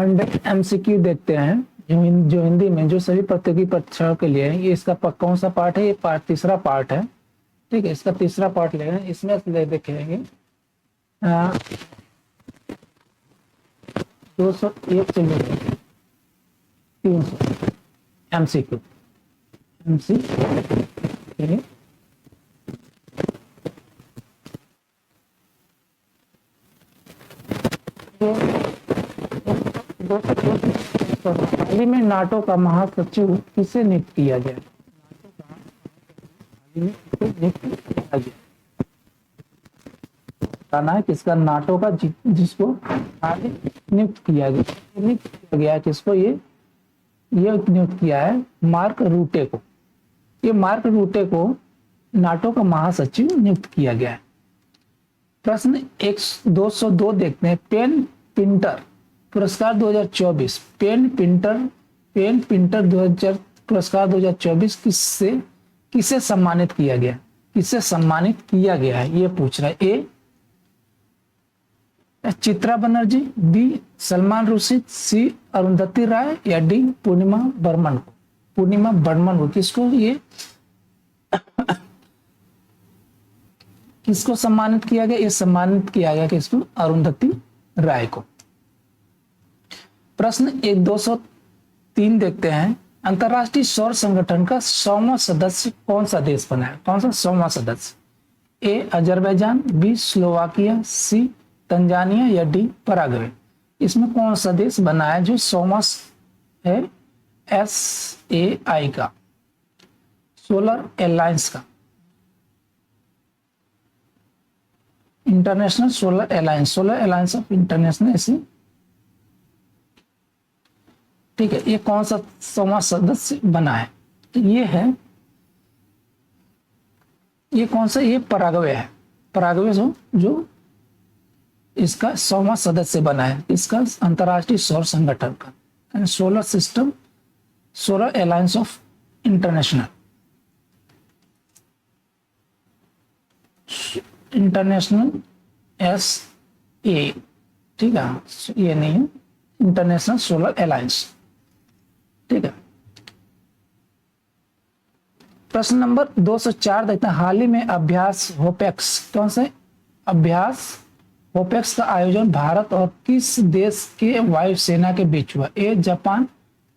100 MCQ देखते हैं जो हिंदी में जो सभी प्रतियोगी परीक्षाओं के लिए है। ये इसका कौन सा पार्ट है? ये तीसरा पार्ट है। ठीक है, इसका तीसरा पार्ट लेंगे। इसमें देखेंगे 201 से लेकर 300 MCQ। हाल ही में नाटो का महासचिव किसे नियुक्त किया गया? कहना है किसका? नाटो का जिसको नियुक्त किया गया किसको? ये नियुक्त किया है मार्क रूटे को। ये मार्क रूटे को नाटो का महासचिव नियुक्त किया गया है। प्रश्न 202 देखते हैं। पेन पिंटर पुरस्कार 2024 पेन पिंटर 2000 पुरस्कार 2024 किसे सम्मानित किया गया? किसे सम्मानित किया गया है ये पूछ रहा है। ए चित्रा बनर्जी, बी सलमान रुश्दी, सी अरुंधति राय या डी पूर्णिमा बर्मन को। किसको सम्मानित किया गया? ये सम्मानित किया गया किसको? अरुंधति राय को। प्रश्न 203 देखते हैं। अंतरराष्ट्रीय सौर संगठन का 100वां सदस्य कौन सा देश बना है? कौन सा 100वां सदस्य? ए अजरबैजान, बी स्लोवाकिया, सी तंजानिया या डी पराग्वे। इसमें कौन सा देश बना है जो 100वां है? SAI का, सोलर अलायंस का, international solar alliance of international ऐसी। ठीक है, ये कौन सा 100वां सदस्य बना है? तो ये है, ये कौन सा? ये पराग्वे है। पराग्वे जो इसका 100वां सदस्य बना है। इसका अंतरराष्ट्रीय सौर संगठन का, solar system, solar alliance of international SA। ठीक है, ये नहीं है, इंटरनेशनल सोलर अलायंस। ठीक है। प्रश्न नंबर 204 देखते हैं। हाल ही में अभ्यास होपेक्स, कौन से अभ्यास होपेक्स का आयोजन भारत और किस देश के वायुसेना के बीच हुआ? ए जापान,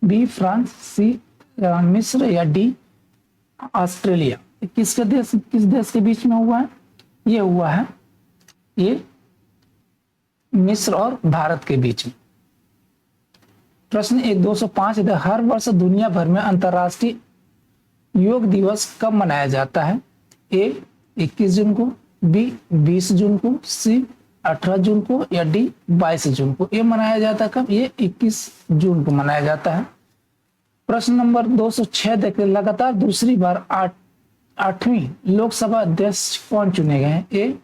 बी फ्रांस, सी मिस्र या डी ऑस्ट्रेलिया। किस देश के बीच में हुआ है? ये हुआ है ये मिस्र और भारत के बीच में। प्रश्न 205 हर वर्ष दुनिया भर में अंतरराष्ट्रीय योग दिवस कब मनाया जाता है? ए 21 जून को, बी 20 जून को, सी 18 जून को या डी 22 जून को। ये मनाया जाता है कब? ये 21 जून को मनाया जाता है। प्रश्न नंबर 206 देखते हैं। लगातार दूसरी बार 8वीं लोकसभा अध्यक्ष कौन चुने गए हैं? ए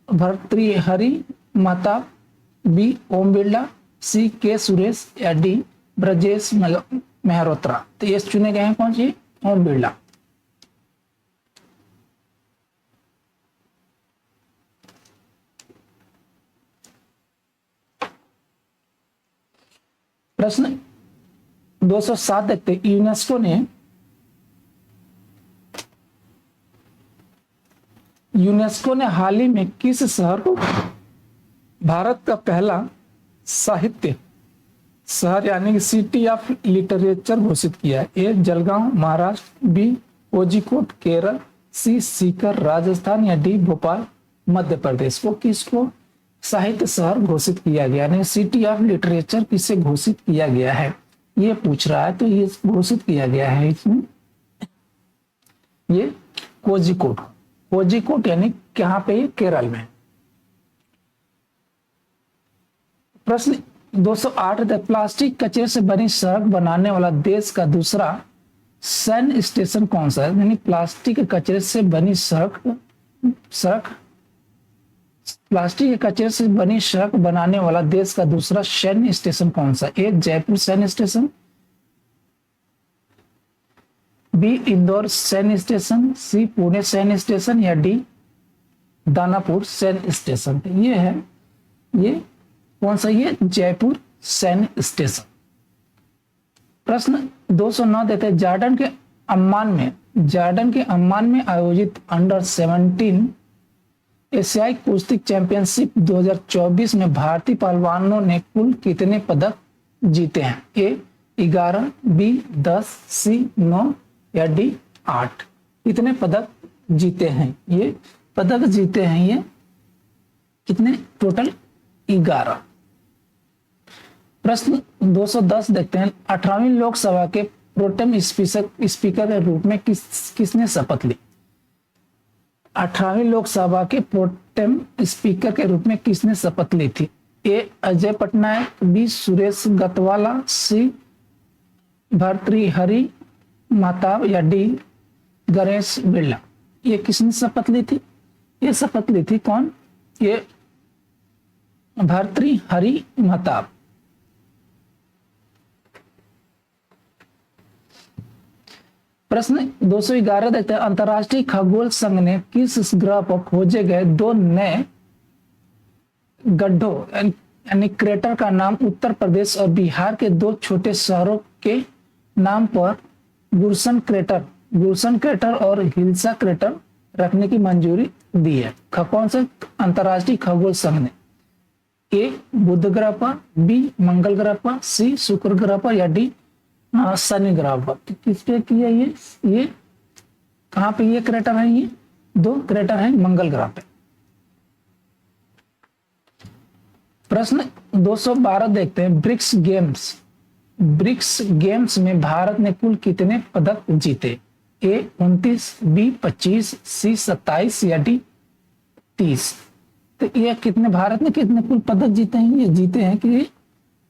भर्तृहरि महताब, बी ओम बिरला, सी के सुरेश या डी ब्रजेश मेहरोत्रा। तो ये चुने गए हैं कौन सी? ओम बिरला। प्रश्न 207 देखते हैं। यूनेस्को ने हाल ही में किस शहर को भारत का पहला साहित्य शहर यानी कि सिटी ऑफ लिटरेचर घोषित किया है? ए जलगांव महाराष्ट्र, बी कोझिकोड केरल, सी सीकर राजस्थान या डी भोपाल मध्य प्रदेश। को किसको साहित्य शहर घोषित किया गया? यानी सिटी ऑफ लिटरेचर किसे घोषित किया गया है ये पूछ रहा है। तो ये घोषित किया गया है इसमें ये कोझिकोड यानी कहां पे? केरल में। प्रश्न 208 प्लास्टिक कचरे से बनी सड़क बनाने वाला देश का दूसरा सैन्य स्टेशन कौन सा है? यानी प्लास्टिक के कचरे से बनी प्लास्टिक के कचरे से बनी सड़क बनाने वाला देश का दूसरा सैन्य स्टेशन कौन सा? ए जयपुर सैन्य स्टेशन, बी इंदौर सैन्य स्टेशन, सी पुणे सैन्य स्टेशन या डी दानापुर सैन्य स्टेशन। ये है ये कौन सा ये जयपुर सैन्य स्टेशन। प्रश्न 209 देते हैं जॉर्डन के अम्मान में आयोजित अंडर 17 एशियाई कुश्ती चैंपियनशिप 2024 में भारतीय पहलवानों ने कुल कितने पदक जीते हैं? ए 11, बी 10, सी 9 या डी 8। कितने पदक जीते हैं? ये पदक जीते हैं ये कितने? टोटल 11। प्रश्न 210 देखते हैं 18वीं लोकसभा के प्रोटेम स्पीकर के रूप में किसने शपथ ली? 18वीं लोकसभा के प्रोटेम स्पीकर के रूप में किसने शपथ ली थी? ए अजय पटनायक, बी सुरेश गतवाला, सी भर्तृहरि महताब या डी गणेश बिरला। ये किसने शपथ ली थी? ये शपथ ली थी कौन? ये भर्तृहरि महताब। प्रश्न 211 देखते हैं अंतरराष्ट्रीय खगोल संघ ने किस ग्रह पर खोजे गए 2 नए गड्ढों यानी क्रेटर का नाम उत्तर प्रदेश और बिहार के 2 छोटे शहरों के नाम पर गुरसन क्रेटर और हिल्सा क्रेटर रखने की मंजूरी दी है? कौन से अंतरराष्ट्रीय खगोल संघ ने? ए बुध ग्रह पर, बी मंगल ग्रह पर, सी शुक्र ग्रह पर या डी शनि ग्रह पर। किस पे किया ये कहां पे ये क्रेटर है? ये 2 क्रेटर है मंगल ग्रह पे। प्रश्न 212 देखते हैं ब्रिक्स गेम्स में भारत ने कुल कितने पदक जीते? ए 29, बी 25, सी 27 या डी 30। तो ये कितने भारत ने कितने कुल पदक जीते हैं? ये जीते हैं कि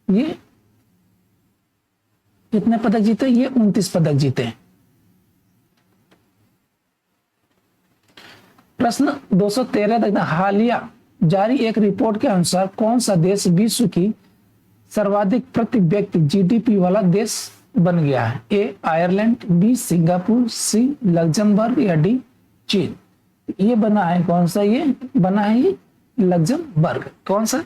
ये कितने पदक जीते? ये 29 पदक जीते हैं। प्रश्न 213 देखते हैं हालिया जारी एक रिपोर्ट के अनुसार कौन सा देश विश्व की सर्वाधिक प्रति व्यक्ति जीडीपी वाला देश बन गया है? ए आयरलैंड, बी सिंगापुर, सी लग्जमबर्ग या डी चीन। ये बना है कौन सा? ये बना है ये लग्जमबर्ग। कौन सा?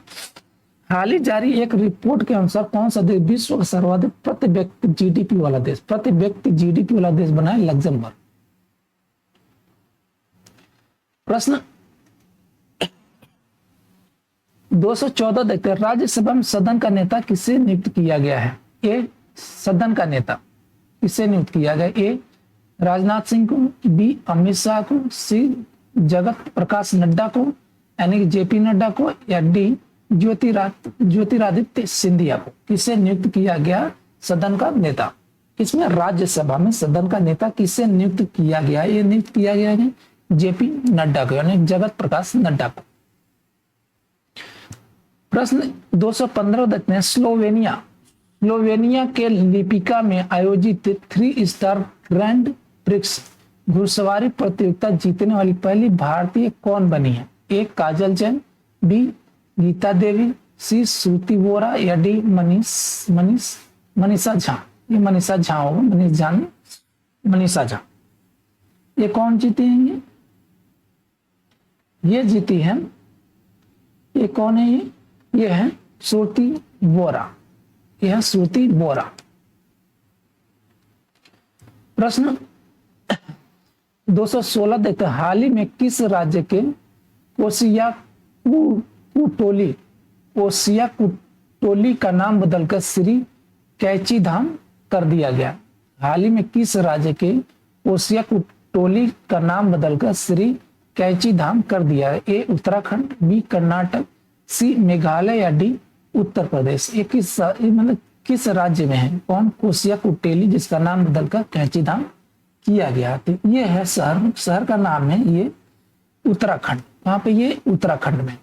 हाल ही जारी एक रिपोर्ट के अनुसार कौन सा देश विश्व का सर्वाधिक प्रति व्यक्ति जीडीपी वाला देश बना है? लग्जमबर्ग। प्रश्न 214 देखते हैं राज्यसभा में सदन का नेता किसे नियुक्त किया गया है? ए सदन का नेता किसे नियुक्त किया गया? ए राजनाथ सिंह को, बी अमित शाह को, सी जगत प्रकाश नड्डा को यानी कि जेपी नड्डा को या डी ज्योतिरादित्य सिंधिया को। किसे नियुक्त किया गया सदन का नेता? किसमें? राज्यसभा में सदन का नेता किसे नियुक्त किया गया? ये नियुक्त किया गया है जेपी नड्डा को यानी जगत प्रकाश नड्डा को। प्रश्न 215 देखते हैं स्लोवेनिया के लिपिका में आयोजित 3 स्टार ग्रैंड प्रिक्स घुड़सवारी प्रतियोगिता जीतने वाली पहली भारतीय कौन बनी है? ए काजल जैन, बी गीता देवी, सी श्रुति वोरा या डी मनीषा झा। ये मनीषा झा होगा, मनीषा झा। ये कौन जीती हैं? ये जीती है, ये कौन है? ये है श्रुति वोरा। यह श्रुति वोरा। प्रश्न 216 देखते हैं हाल ही में किस राज्य के कोसिया कुटोली का नाम बदलकर श्री कैची धाम कर दिया गया? हाल ही में किस राज्य के कोसिया कुटोली का नाम बदलकर श्री कैची धाम कर दिया है? ए उत्तराखंड, बी कर्नाटक, सी मेघालय या डी उत्तर प्रदेश। ये किस राज्य में है? कौन? कोसिया कुटेली जिसका नाम बदलकर कैची धाम किया गया। तो ये है शहर का नाम है ये उत्तराखंड। वहां पे ये उत्तराखंड में।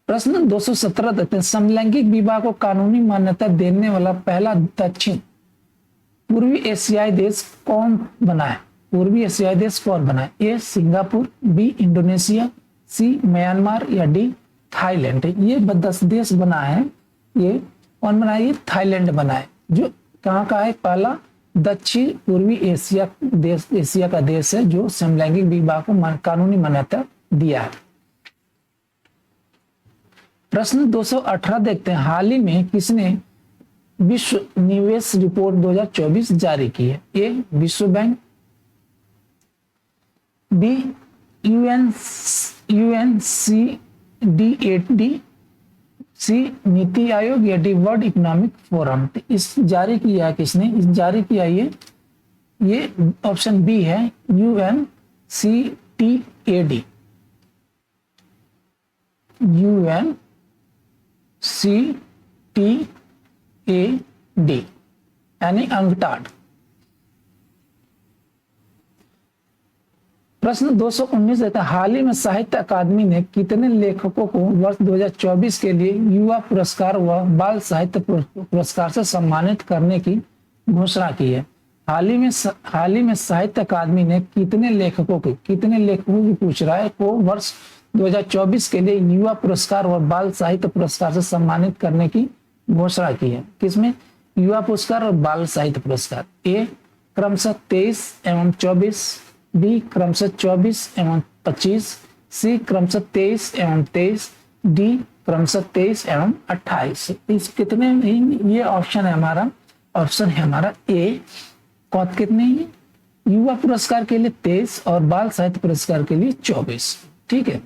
प्रश्न 217 देखते हैं समलैंगिक विवाह को कानूनी मान्यता देने वाला पहला दक्षिण पूर्वी एशियाई देश कौन बना है? ए सिंगापुर, बी इंडोनेशिया, सी म्यांमार या डी थाईलैंड। ये 10 देश बना है। ये कौन बना है? ये थाईलैंड बना है। जो कहाँ का है? पहला दक्षिण पूर्वी एशिया का देश है जो समलैंगिक विवाह को कानूनी मान्यता दिया है। प्रश्न 218 देखते हैं, हाल ही में किसने विश्व निवेश रिपोर्ट 2024 जारी की है? ए विश्व बैंक, बी यूएनसीडीएडी, सी नीति आयोग या डी वर्ल्ड इकोनॉमिक फोरम। इस जारी किया है किसने? इस जारी किया ये ऑप्शन बी है, यूएनसीटीएडी, यूएनसीटीएडी यानी अंगटाड। प्रश्न 219 देता है, हाल ही में साहित्य अकादमी ने कितने लेखकों को वर्ष 2024 के लिए युवा पुरस्कार व बाल साहित्य पुरस्कार से सम्मानित करने की घोषणा की है? हाल ही में साहित्य अकादमी ने कितने लेखकों की पूछ रहा है को वर्ष 2024 के लिए युवा पुरस्कार व बाल साहित्य पुरस्कार से सम्मानित करने की घोषणा की है? किसमें? युवा पुरस्कार और बाल साहित्य पुरस्कार। ए क्रमशः 23 एवं 24, बी क्रमशः 24 एवं 25, सी क्रमशः 23 एवं 23, डी क्रमशः 23 एवं 28। इस कितने? ये ऑप्शन है हमारा, ऑप्शन है हमारा ए। कौन कितने? युवा पुरस्कार के लिए 23 और बाल साहित्य पुरस्कार के लिए 24। ठीक है,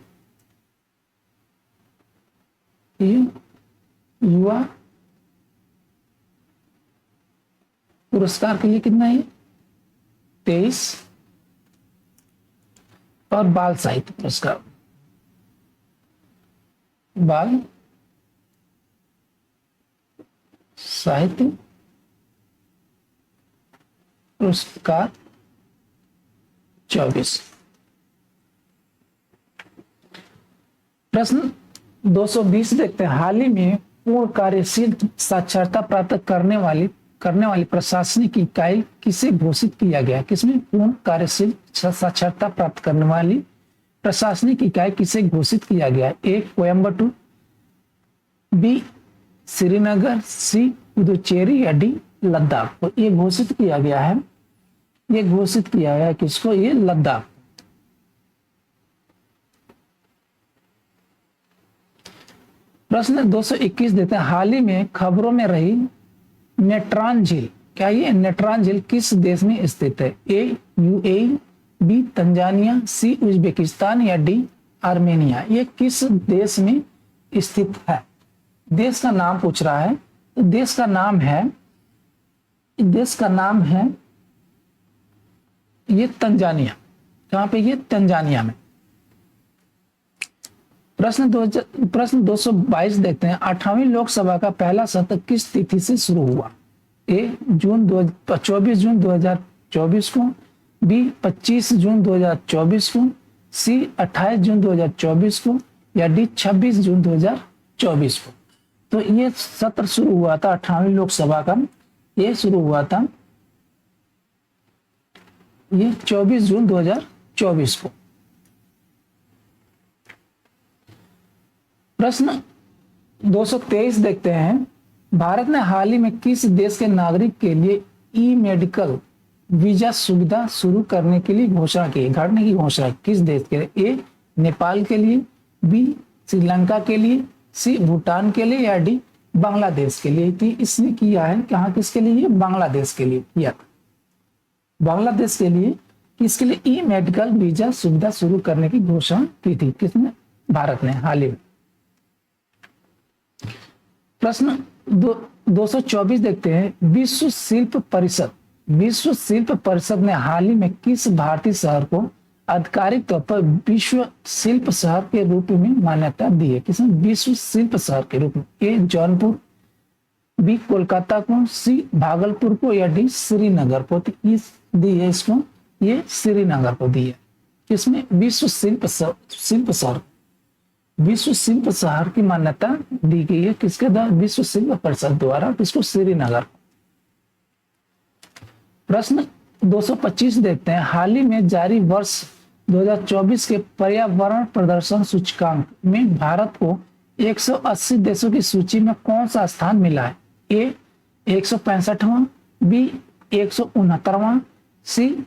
युवा पुरस्कार के लिए कितना है? 23 और बाल साहित्य पुरस्कार, बाल साहित्य पुरस्कार 24। प्रश्न 220 देखते हैं, हाल ही में पूर्ण कार्यशील साक्षरता प्राप्त करने वाली प्रशासनिक इकाई किसे घोषित किया गया? किसमें? पूर्ण कार्यशील साक्षरता प्राप्त करने वाली प्रशासनिक इकाई किसे घोषित किया गया? ए कोयम्बटूर, बी श्रीनगर, सी पुदुचेरी या डी लद्दाख। तो ये घोषित किया गया है, ये घोषित किया गया है किसको? ये लद्दाख। प्रश्न 221 देते हैं, हाल ही में खबरों में रही नेट्रान झील, क्या ये नेट्रान झील किस देश में स्थित है? ए यूएई, बी तंजानिया, सी उज्बेकिस्तान या डी आर्मेनिया। ये किस देश में स्थित है? देश का नाम पूछ रहा है। देश का नाम है ये तंजानिया। कहां पे? ये तंजानिया में। प्रश्न 222 देखते हैं, 18वीं लोकसभा का पहला सत्र किस तिथि से शुरू हुआ? ए 24 जून 2024 को, बी 25 जून 2024 को, सी 28 जून 2024 को या डी 26 जून 2024 को। तो ये सत्र शुरू हुआ था 18वीं लोकसभा का, ये शुरू हुआ था ये 24 जून 2024 को। प्रश्न 223 देखते हैं, भारत ने हाल ही में किस देश के नागरिक के लिए ई मेडिकल वीजा सुविधा शुरू करने के लिए घोषणा की? करने की घोषणा किस देश के लिए? ए नेपाल के लिए, बी श्रीलंका के लिए, सी भूटान के लिए या डी बांग्लादेश के लिए। थी इसने किया है कहाँ? किसके लिए? बांग्लादेश के लिए किया। बांग्लादेश के लिए किसके लिए ई मेडिकल वीजा सुविधा शुरू करने की घोषणा की थी? किसने? भारत ने हाल ही में। प्रश्न 224 देखते हैं, विश्व शिल्प परिषद ने हाल ही में किस भारतीय शहर को आधिकारिक तौर पर विश्व शिल्प शहर के रूप में मान्यता दी है? किसने? विश्व शिल्प शहर के रूप में। ए जौनपुर, बी कोलकाता को, सी भागलपुर को या डी श्रीनगर को। दी है इसको, ये श्रीनगर को दी है। किसमें? विश्व शिल्प शहर, विश्व शिल्प शहर की मान्यता दी गई है किसके द्वारा? विश्व शिल्प परिषद द्वारा। किसको? श्रीनगर। प्रश्न 225 देखते हैं, हाल ही में जारी वर्ष 2024 के पर्यावरण प्रदर्शन सूचकांक में भारत को 180 देशों की सूची में कौन सा स्थान मिला है? ए 165वां, बी 169वां, सी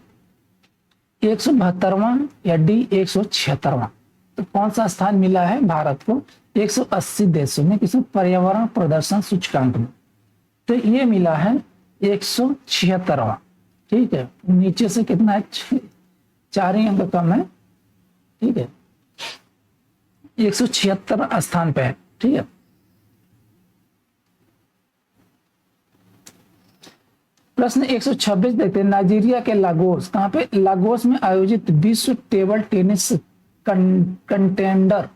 172वां या डी 176वां। तो कौन सा स्थान मिला है भारत को 180 देशों में किसी पर्यावरण प्रदर्शन सूचकांक में? तो ये मिला है 176वां। ठीक है, नीचे से कितना है, 4 ही अंक कम है। ठीक है, 176 स्थान पे है। ठीक है, प्रश्न 126 देखते हैं। नाइजीरिया के लागोस, कहां पे, लागोस में आयोजित विश्व टेबल टेनिस कंटेंडर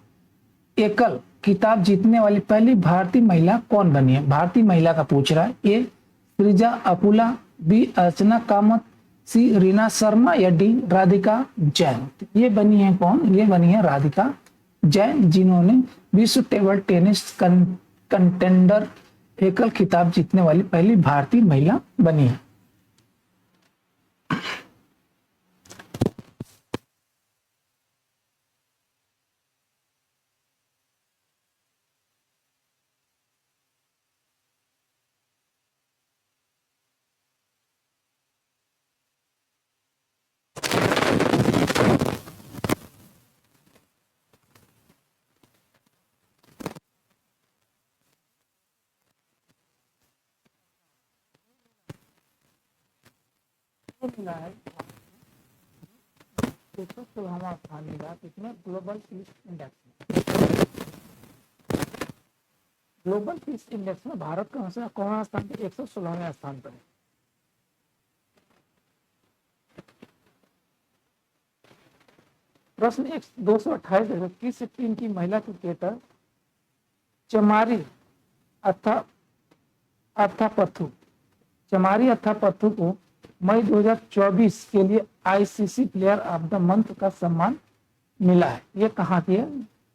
एकल खिताब जीतने वाली पहली भारतीय महिला कौन बनी है? भारतीय महिला का पूछ रहा है। ए श्रीजा अपुला, बी अर्चना कामत, सी रीना शर्मा या डी राधिका जैन। ये बनी है कौन? ये बनी है राधिका जैन, जिन्होंने विश्व टेबल टेनिस कंटेंडर एकल खिताब जीतने वाली पहली भारतीय महिला बनी है। मिला है 116वां स्थान मिला किसमें? ग्लोबल पीस इंडेक्स में। ग्लोबल पीस इंडेक्स में भारत कौन सा स्थान पे? 116वें स्थान पर है। प्रश्न 228 किस टीम की महिला क्रिकेटर चमारी अथापथु को मई 2024 के लिए ICC player of the month का सम्मान मिला है? ये कहाँ की है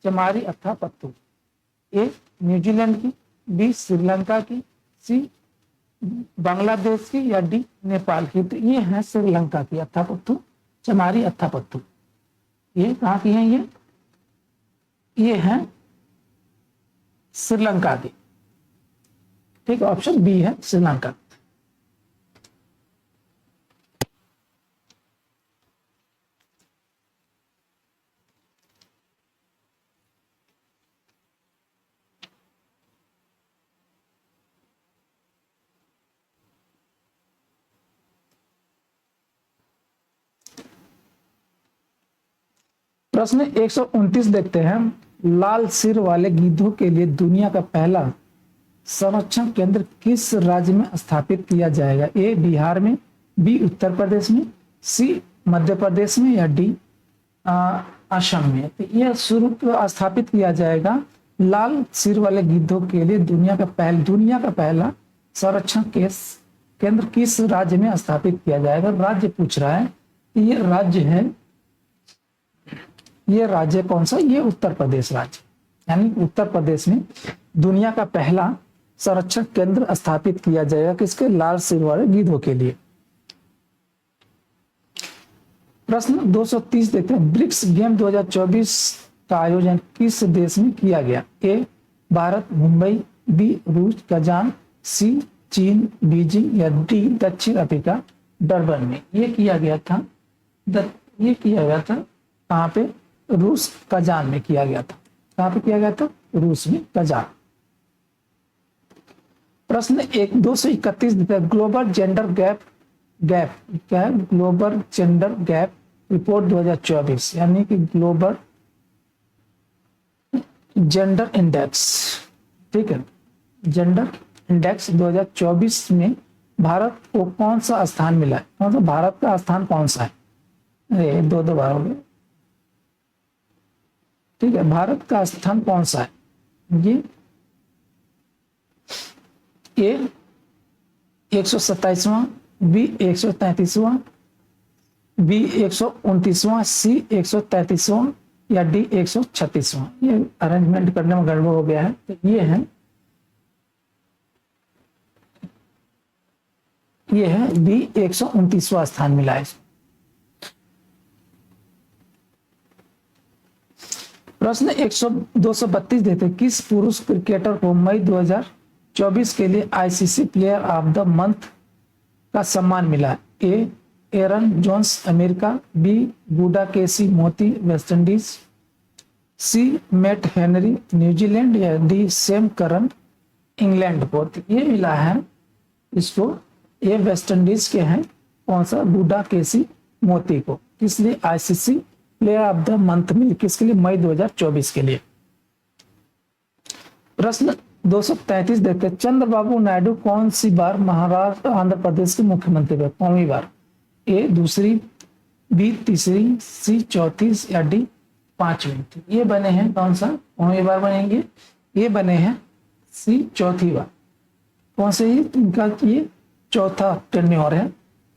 चमारी अथापथु? ए न्यूजीलैंड की, बी श्रीलंका की, सी बांग्लादेश की या डी नेपाल की? तो ये है श्रीलंका की अथापथु, चमारी अथापथु। ये कहाँ की है? ये है श्रीलंका की। ठीक है, ऑप्शन बी है श्रीलंका। प्रश्न 129 देखते हैं। लाल सिर वाले गीधों के लिए दुनिया का पहला संरक्षण केंद्र किस राज्य में स्थापित किया जाएगा? ए बिहार में, बी उत्तर प्रदेश में, सी मध्य प्रदेश में या डी असम में? तो यह स्थापित किया जाएगा लाल सिर वाले गीधों के लिए दुनिया का पहला संरक्षण केंद्र किस राज्य में स्थापित किया जाएगा? राज्य पूछ रहा है। ये राज्य है, ये राज्य कौन सा? ये उत्तर प्रदेश राज्य, यानी उत्तर प्रदेश में दुनिया का पहला संरक्षण केंद्र स्थापित किया जाएगा किसके? लाल सिर वाले गीधों के लिए। प्रश्न 230 देखते हैं। ब्रिक्स गेम 2024 का आयोजन किस देश में किया गया? ए भारत मुंबई, बी रूस कजान, सी चीन बीजिंग या डी दक्षिण अफ्रीका डरबन में? ये किया गया था कहाँ पे? रूस कजान में किया गया था। कहाँ पे किया गया था? रूस में, कजान। प्रश्न 231 ग्लोबल जेंडर गैप क्या है? ग्लोबल जेंडर गैप रिपोर्ट 2024, यानी कि ग्लोबल जेंडर इंडेक्स। ठीक है, जेंडर इंडेक्स 2024 में भारत को कौन सा स्थान मिला है? कौन सा भारत का स्थान कौन सा है? अरे दो बार हो गए। ठीक है, भारत का स्थान कौन सा है? ये ए 127वां, बी 133वां, बी 129वां, सी 133वां या डी 136वां? ये अरेंजमेंट करने में गड़बड़ हो गया है। तो ये है बी 129वां स्थान मिला है। प्रश्न 232 देते किस पुरुष क्रिकेटर को मई 2024 के लिए ICC player of the month का सम्मान मिला? ए एरन जोन्स अमेरिका, बी गुडाकेशी मोती वेस्टइंडीज, सी मैट हेनरी न्यूजीलैंड, या डी सेम करन इंग्लैंड को। तो ये मिला है इसको, ये वेस्ट इंडीज के हैं, कौन सा, बूढ़ा केसी मोती को। किस लिए, ICC player of the month मिली किसके लिए, मई 2024 के लिए। प्रश्न 233 देखते हैं, चंद्रबाबू नायडू कौन सी बार महाराष्ट्र आंध्र प्रदेश के मुख्यमंत्री बने, कौनवी बार, ए दूसरी, बी तीसरी, सी चौथी, या डी पांचवी। ये बने हैं कौन सा, कौनवी बार बनेंगे, ये बने हैं सी चौथी बार। कौन से ही इनका ये चौथा टेन्योर है,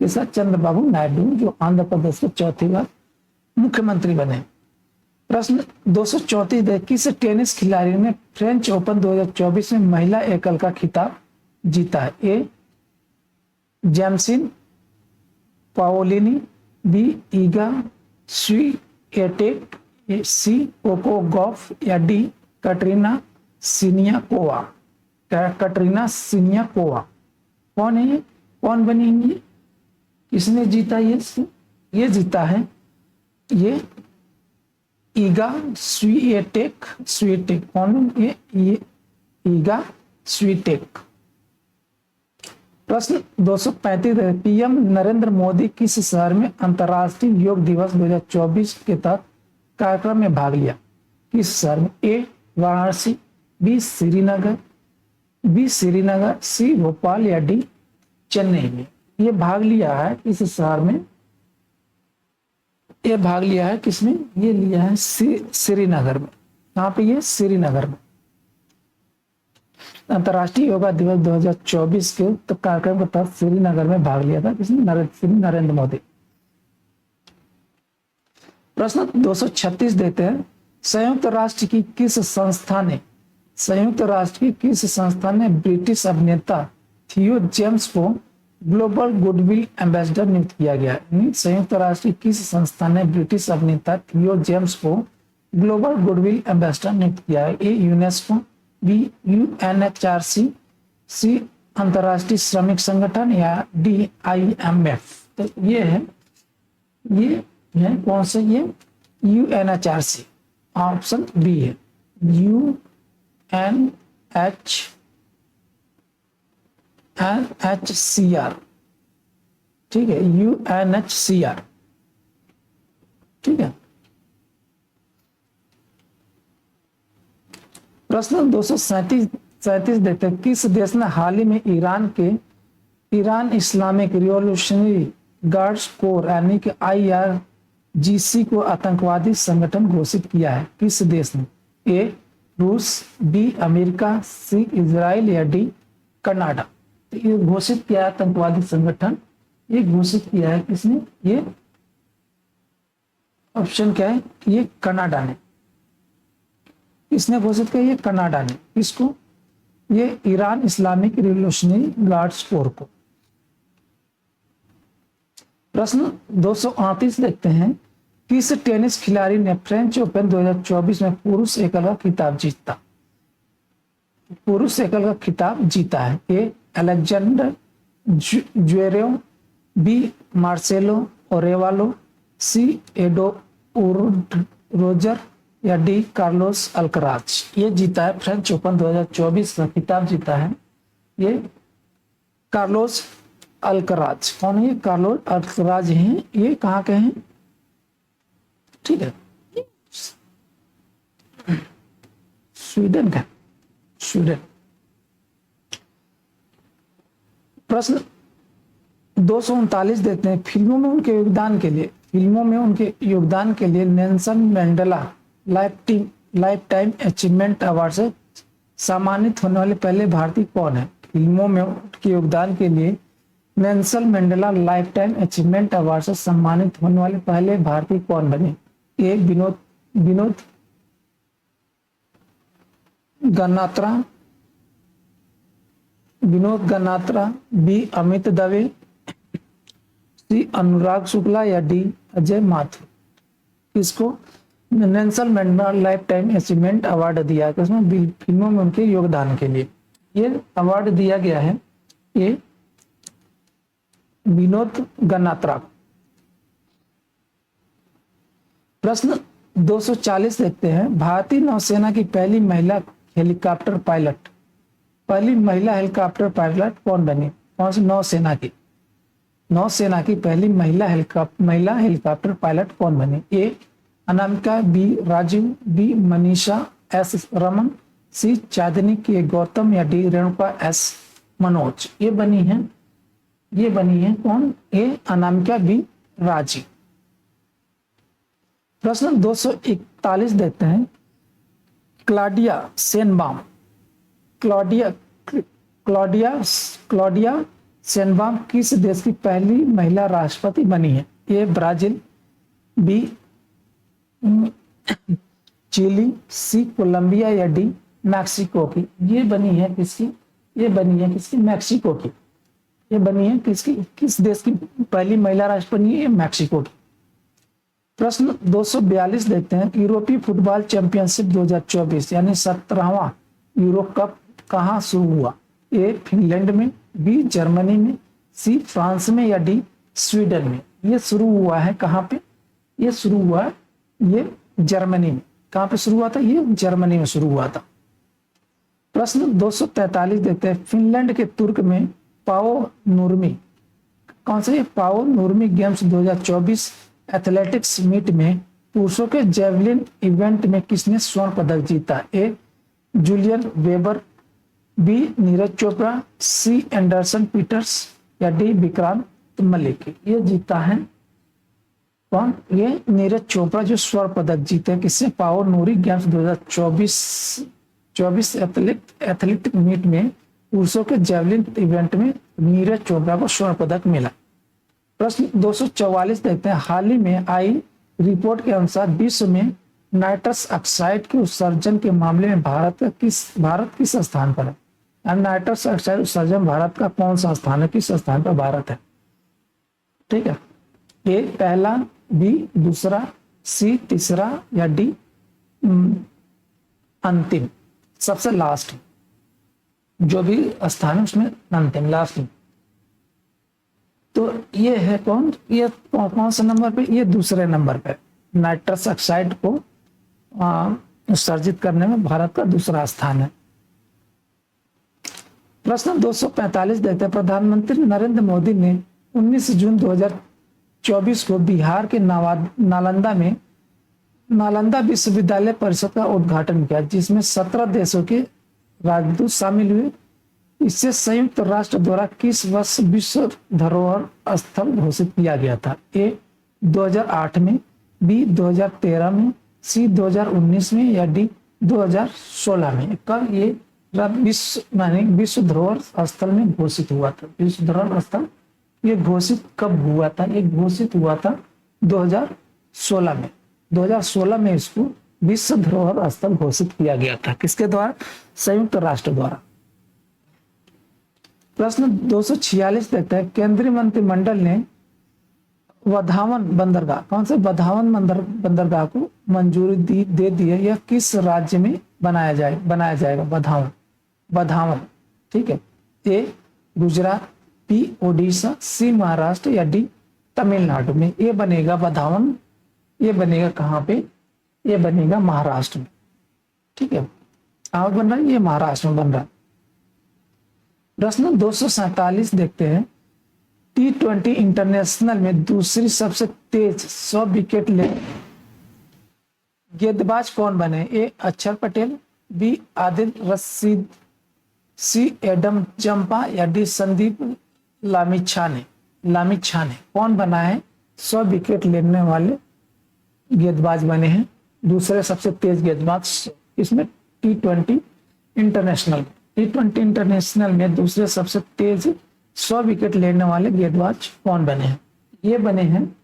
जैसा चंद्रबाबू नायडू जो आंध्र प्रदेश के चौथी बार मुख्यमंत्री बने। प्रश्न 234, किस टेनिस खिलाड़ी ने फ्रेंच ओपन 2024 में महिला एकल का खिताब जीता है, ए जैमसिन पाओलिनी, बी ईगा स्वीएटेक, सी कोको गॉफ, या D Katrina Siniakova. Katrina Siniakova कौन है, ये कौन बनेंगी, किसने जीता ये जीता है ये ईगा स्वीएटेक, कौन ये ईगा स्वीटेक। प्रश्न 235, पीएम नरेंद्र मोदी किस शहर में अंतर्राष्ट्रीय योग दिवस 2024 के तहत कार्यक्रम में भाग लिया, किस शहर में, ए वाराणसी, बी श्रीनगर, सी भोपाल, या डी चेन्नई में। ये भाग लिया है इस शहर में, ये भाग लिया है किसमें, ये लिया है श्रीनगर में। कहाँ पे, ये श्रीनगर में। अंतर्राष्ट्रीय योगा दिवस 2024 के कार्यक्रम के तहत श्रीनगर में भाग लिया था किसने, नरेंद्र मोदी। प्रश्न 236 देते हैं, संयुक्त राष्ट्र की किस संस्था ने ब्रिटिश अभिनेता थियो जेम्स को ग्लोबल गुडविल एम्बेसडर नियुक्त किया गया है। संयुक्त राष्ट्र की किस संस्था ने ब्रिटिश अभिनेता थियो जेम्स को ग्लोबल गुडविल एम्बेसडर नियुक्त किया है, ए यूनेस्को, बी यूएनएचआरसी, सी अंतर्राष्ट्रीय श्रमिक संगठन, या डी आईएमएफ। तो ये है कौन से, ये यूएनएचआरसी, ऑप्शन बी है यूएनएचसीआर, ठीक है, यूएनएचसीआर, ठीक है। प्रश्न 237 देते हैं, किस देश ने हाल ही में Iran Islamic revolutionary guards core यानी कि IRGC को आतंकवादी संगठन घोषित किया है, किस देश ने, ए रूस, बी अमेरिका, सी इजराइल, या डी कनाडा। तो ये घोषित किया है आतंकवादी संगठन, ये घोषित किया है किसने, ये ऑप्शन क्या है, ये कनाडा ने। किसने घोषित किया, ये कनाडा ने। किसको, ये Iran Islamic revolutionary guards core को। प्रश्न 238 देखते हैं, किस टेनिस खिलाड़ी ने फ्रेंच ओपन 2024 में पुरुष एकल का खिताब जीता है, A Alexander Zverev, B Marcelo Arevalo, C एडो रोजर, या डी कार्लोस अल्कराज। ये जीता है फ्रेंच ओपन 2024 का खिताब जीता है ये कार्लोस अल्कराज। कौन है ये, कार्लोस अल्कराज हैं, ये कहाँ के हैं, ठीक है, स्वीडन का, स्वीडन। प्रश्न 239 देते हैं, फिल्मों में उनके योगदान के लिए Nelson Mandela life time achievement award से सम्मानित होने वाले पहले भारतीय कौन है। फिल्मों में उनके योगदान के लिए Nelson Mandela life time achievement award से सम्मानित होने वाले पहले भारतीय कौन बने, ए विनोद गन्नात्रा, बी अमित दवे, सी अनुराग शुक्ला, या डी अजय माथुर। इसको Nelson Mandela life time achievement award दिया है उसमें फिल्मों में उनके योगदान के लिए ये अवार्ड दिया गया है, ये विनोद गन्नात्रा। प्रश्न 240 देखते हैं, भारतीय नौसेना की पहली महिला हेलीकॉप्टर पायलट, पहली महिला हेलीकॉप्टर पायलट कौन बनी? कौन सी नौसेना की? नौसेना की पहली महिला हेलीकॉप्टर पायलट कौन बनी? A Anamika, B Rajiv, B Manisha S Raman, C Chandni K Gautam, या डी रेणुका एस मनोज। ये बनी है कौन? ए अनामिका, बी राजीव। प्रश्न 241 देते हैं, क्लॉडिया शेनबाम, क्लॉडिया शेनबाम किस देश की पहली महिला राष्ट्रपति बनी है? A Brazil, B Chile, C Colombia, या डी मैक्सिको की। ये बनी है किसकी? मैक्सिको की। ये बनी है किसकी? किस देश की पहली महिला राष्ट्रपति है? मैक्सिको की। प्रश्न 242 देखते हैं, यूरोपीय फुटबॉल चैंपियनशिप 2024 यानी 17वां यूरो कप कहाँ शुरू हुआ? ए फिनलैंड में, बी जर्मनी में, सी फ्रांस में, या डी स्वीडन में। ये शुरू हुआ है कहाँ पे? ये शुरू हुआ है ये जर्मनी में। कहाँ पे शुरू हुआ था? ये जर्मनी में शुरू हुआ था। प्रश्न 243 देते हैं, फिनलैंड के तुर्क में पाओ नुर्मी, कौन से पाओ नुर्मी गेम्स 2024 एथलेटिक्स मीट में पुरुषों के जेवलिन इवेंट में किसने स्वर्ण पदक जीता? A Julian Weber, B Neeraj Chopra, C Anderson Peters, या डी विक्रांत मलिक। ये जीता है कौन? ये नीरज चोपड़ा जो स्वर्ण पदक जीते हैं। किससे? पाओ नूरी गेम्स 2024 एथलेटिक मीट में पुरुषों के जेवलिन इवेंट में नीरज चोपड़ा को स्वर्ण पदक मिला। प्रश्न 244 देखते हैं, हाल ही में आई रिपोर्ट के अनुसार विश्व में नाइट्रस ऑक्साइड के उत्सर्जन के मामले में भारत किस स्थान पर है? नाइट्रस ऑक्साइड उत्सर्जन भारत का कौन सा स्थान है? किस स्थान पर भारत है? ठीक है, ए पहला, बी दूसरा, सी तीसरा, या डी अंतिम, सबसे लास्ट जो भी स्थान है उसमें अंतिम लास्ट। तो ये है कौन? ये कौन सा नंबर पे? ये दूसरे नंबर पे नाइट्रस ऑक्साइड को उत्सर्जित करने में भारत का दूसरा स्थान है। प्रश्न 245 देखते हैं, प्रधानमंत्री नरेंद्र मोदी ने 19 जून 2024 को बिहार के नालंदा विश्वविद्यालय परिषद का उद्घाटन किया, जिसमें 17 देशों के राजदूत शामिल हुए। इससे संयुक्त राष्ट्र द्वारा किस वर्ष विश्व धरोहर स्थल घोषित किया गया था? ए 2008 में, बी 2013 में, सी 2019 में, या डी 2016 में। कब ये विश्व धरोहर स्थल में घोषित हुआ था? विश्व धरोहर स्थल ये घोषित कब हुआ था? ये घोषित हुआ था 2016 में। 2016 में इसको विश्व धरोहर स्थल घोषित किया गया था। किसके द्वारा? संयुक्त राष्ट्र द्वारा। प्रश्न 246 देखते हैं, केंद्रीय मंत्रिमंडल ने वधावन बंदरगाह, कौन से वधावन बंदरगाह को मंजूरी दे दी है? यह किस राज्य में बनाया जाएगा? वधावन, ठीक है। ए गुजरात, बी ओडिशा, सी महाराष्ट्र, या डी तमिलनाडु में। ये बनेगा वधावन। ये बनेगा कहाँ पे? ये बनेगा महाराष्ट्र में, ठीक है। कहाँ बन रहा है? ये महाराष्ट्र में बन रहा है। प्रश्न 247 देखते हैं, T20 इंटरनेशनल में दूसरी सबसे तेज 100 विकेट ले गेंदबाज कौन बने? ए अक्षर पटेल, बी आदिल रशीद, सी एडम जंपा, या डी संदीप लामिछाने। कौन बना है? 100 विकेट लेने वाले गेंदबाज बने हैं दूसरे सबसे तेज गेंदबाज। इसमें T20 इंटरनेशनल में दूसरे सबसे तेज 100 विकेट लेने वाले गेंदबाज कौन बने हैं? ये बने हैं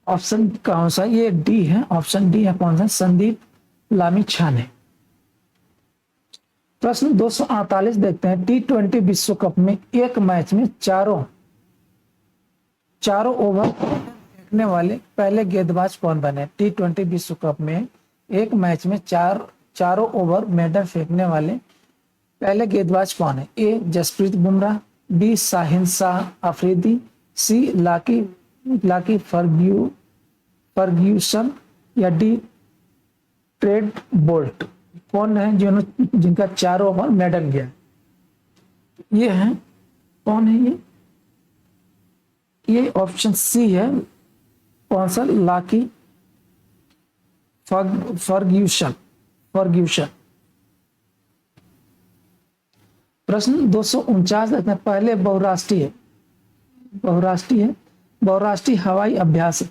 ऑप्शन कौन सा? ये डी है, ऑप्शन डी है कौन सा? संदीप लामिछाने। प्रश्न 248 देखते हैं, T20 विश्व कप में एक मैच में चारों ओवर फेंकने वाले पहले गेंदबाज कौन बने? T20 विश्व कप में एक मैच में चारों ओवर मेडल फेंकने वाले पहले गेंदबाज कौन है? ए जसप्रीत बुमराह, बी शाहिन शाह अफरीदी, सी लाकी फर्ग्यूसन, या डी ट्रेड बोल्ट कौन है जिनका चारों ओवर मेडल गया? ये है, कौन है ये ऑप्शन सी है, कौन सा? Lockie Ferguson. फर्ग्यूसन। प्रश्न 249 देखते हैं। पहले बहुराष्ट्रीय बहुराष्ट्रीय हवाई अभ्यास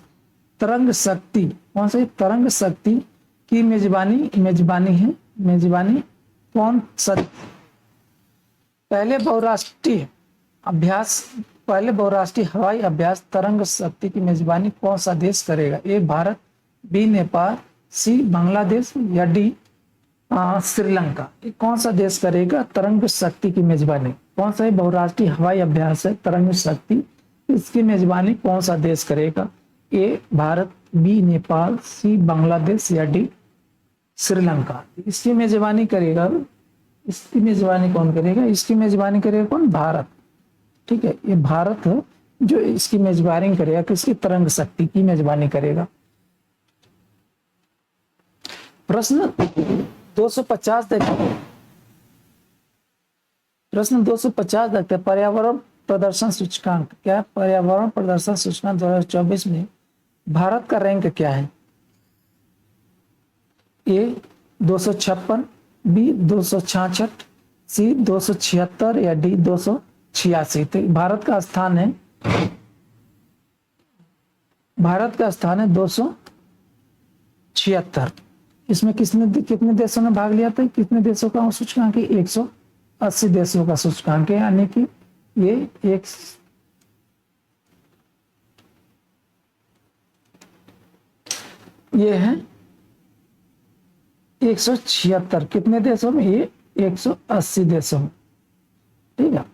तरंग शक्ति, कौन सा? तरंग शक्ति की मेजबानी कौन सा? पहले बहुराष्ट्रीय अभ्यास पहले बहुराष्ट्रीय हवाई अभ्यास तरंग शक्ति की मेजबानी कौन सा देश करेगा? ए भारत, बी नेपाल, सी बांग्लादेश या डी श्रीलंका। ये कौन सा देश करेगा तरंग शक्ति की मेजबानी? कौन सा बहुराष्ट्रीय हवाई अभ्यास है तरंग शक्ति, इसकी मेजबानी कौन सा देश करेगा? ए भारत, बी नेपाल, सी बांग्लादेश या डी श्रीलंका। इसकी मेजबानी करेगा, इसकी मेजबानी कौन करेगा? इसकी मेजबानी करेगा कौन? भारत। ठीक है, ये भारत है जो इसकी मेजबानी करेगा, किसकी? तरंग शक्ति की मेजबानी करेगा। प्रश्न 250 देखते प्रश्न 250 देखते हैं। पर्यावरण प्रदर्शन सूचकांक क्या? पर्यावरण प्रदर्शन सूचकांक 2024 में भारत का रैंक क्या है? ए 256, बी 266, सी 276 या डी 286। तो भारत का स्थान है 276। इसमें कितने देशों ने भाग लिया था? कितने देशों का सूचकांक है? 180 देशों का सूचकांक है, यानी कि ये है 176। कितने देशों में? ये 180 देशों में। ठीक है,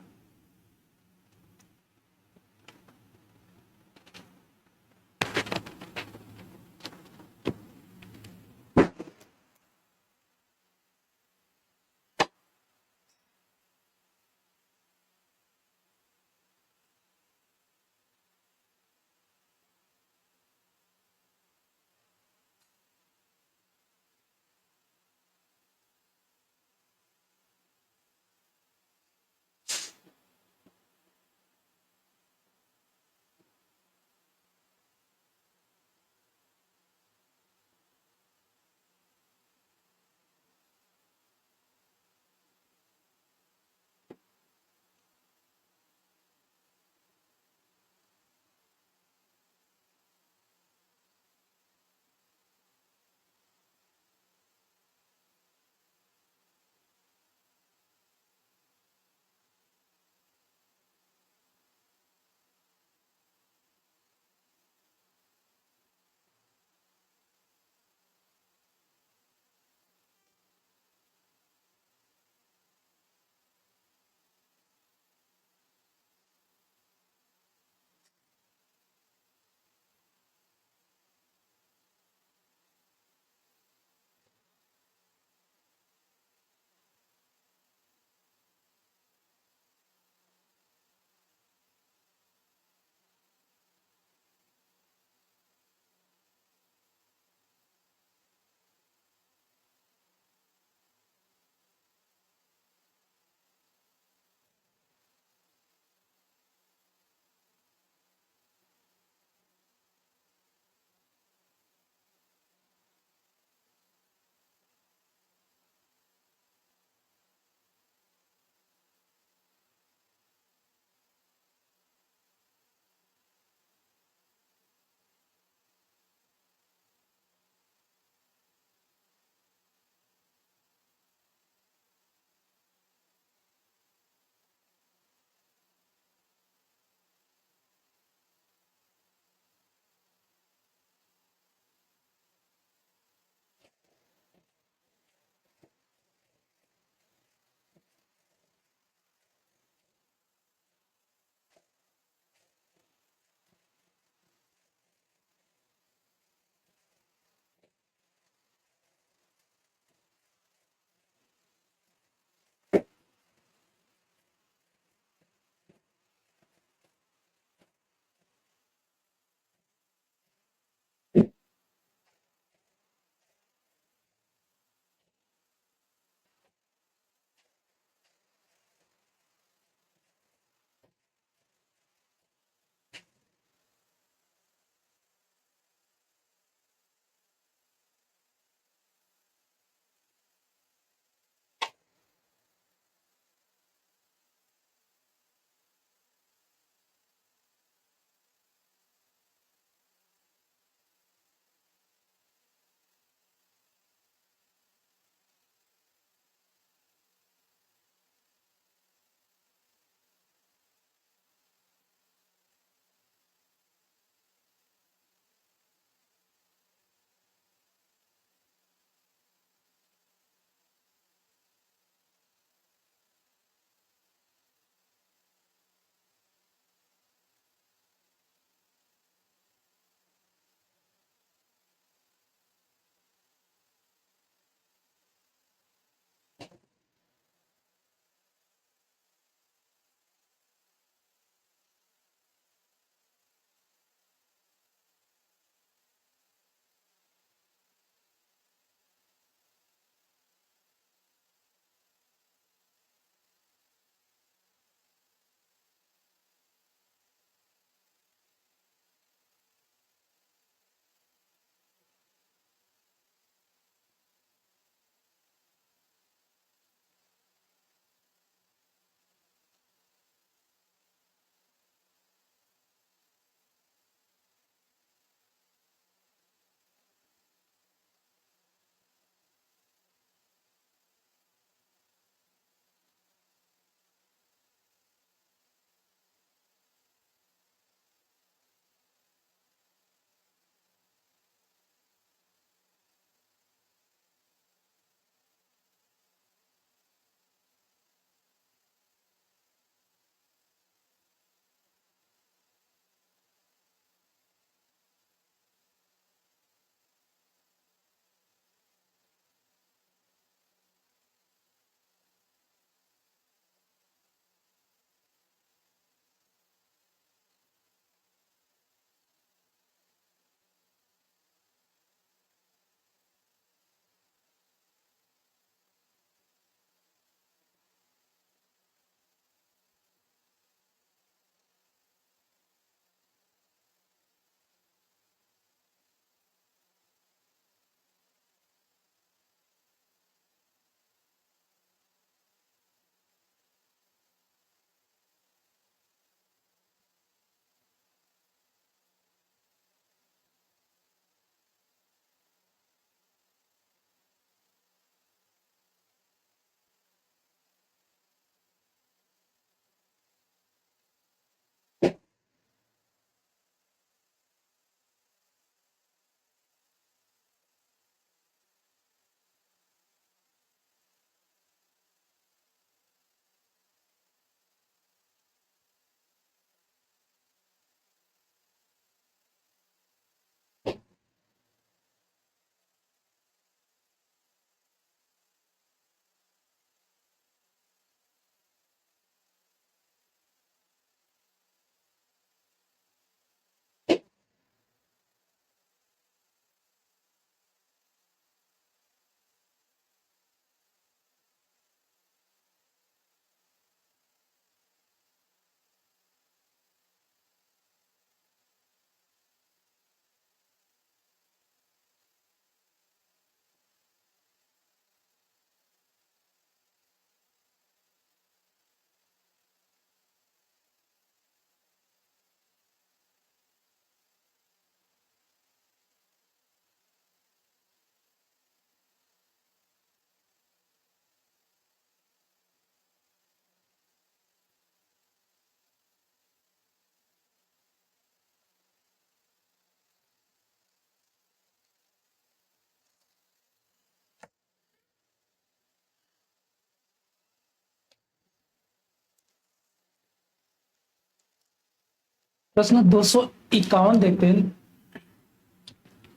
प्रश्न 251 देखते हैं।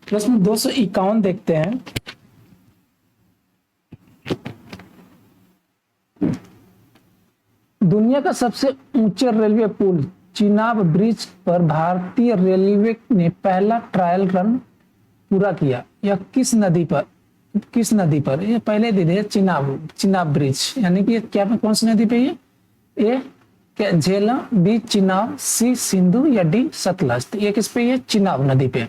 प्रश्न 251 देखते हैं। दुनिया का सबसे ऊंचे रेलवे पुल चिनाब ब्रिज पर भारतीय रेलवे ने पहला ट्रायल रन पूरा किया। यह किस नदी पर, किस नदी पर? ये पहले दे दिया चिनाब, चिनाब ब्रिज, यानी कि क्या कौन सी नदी पे ये? ए क्या झेलम, बी चिनाब, सी सिंधु या डी सतलज? तो ये किस पे? ये चिनाब नदी पे।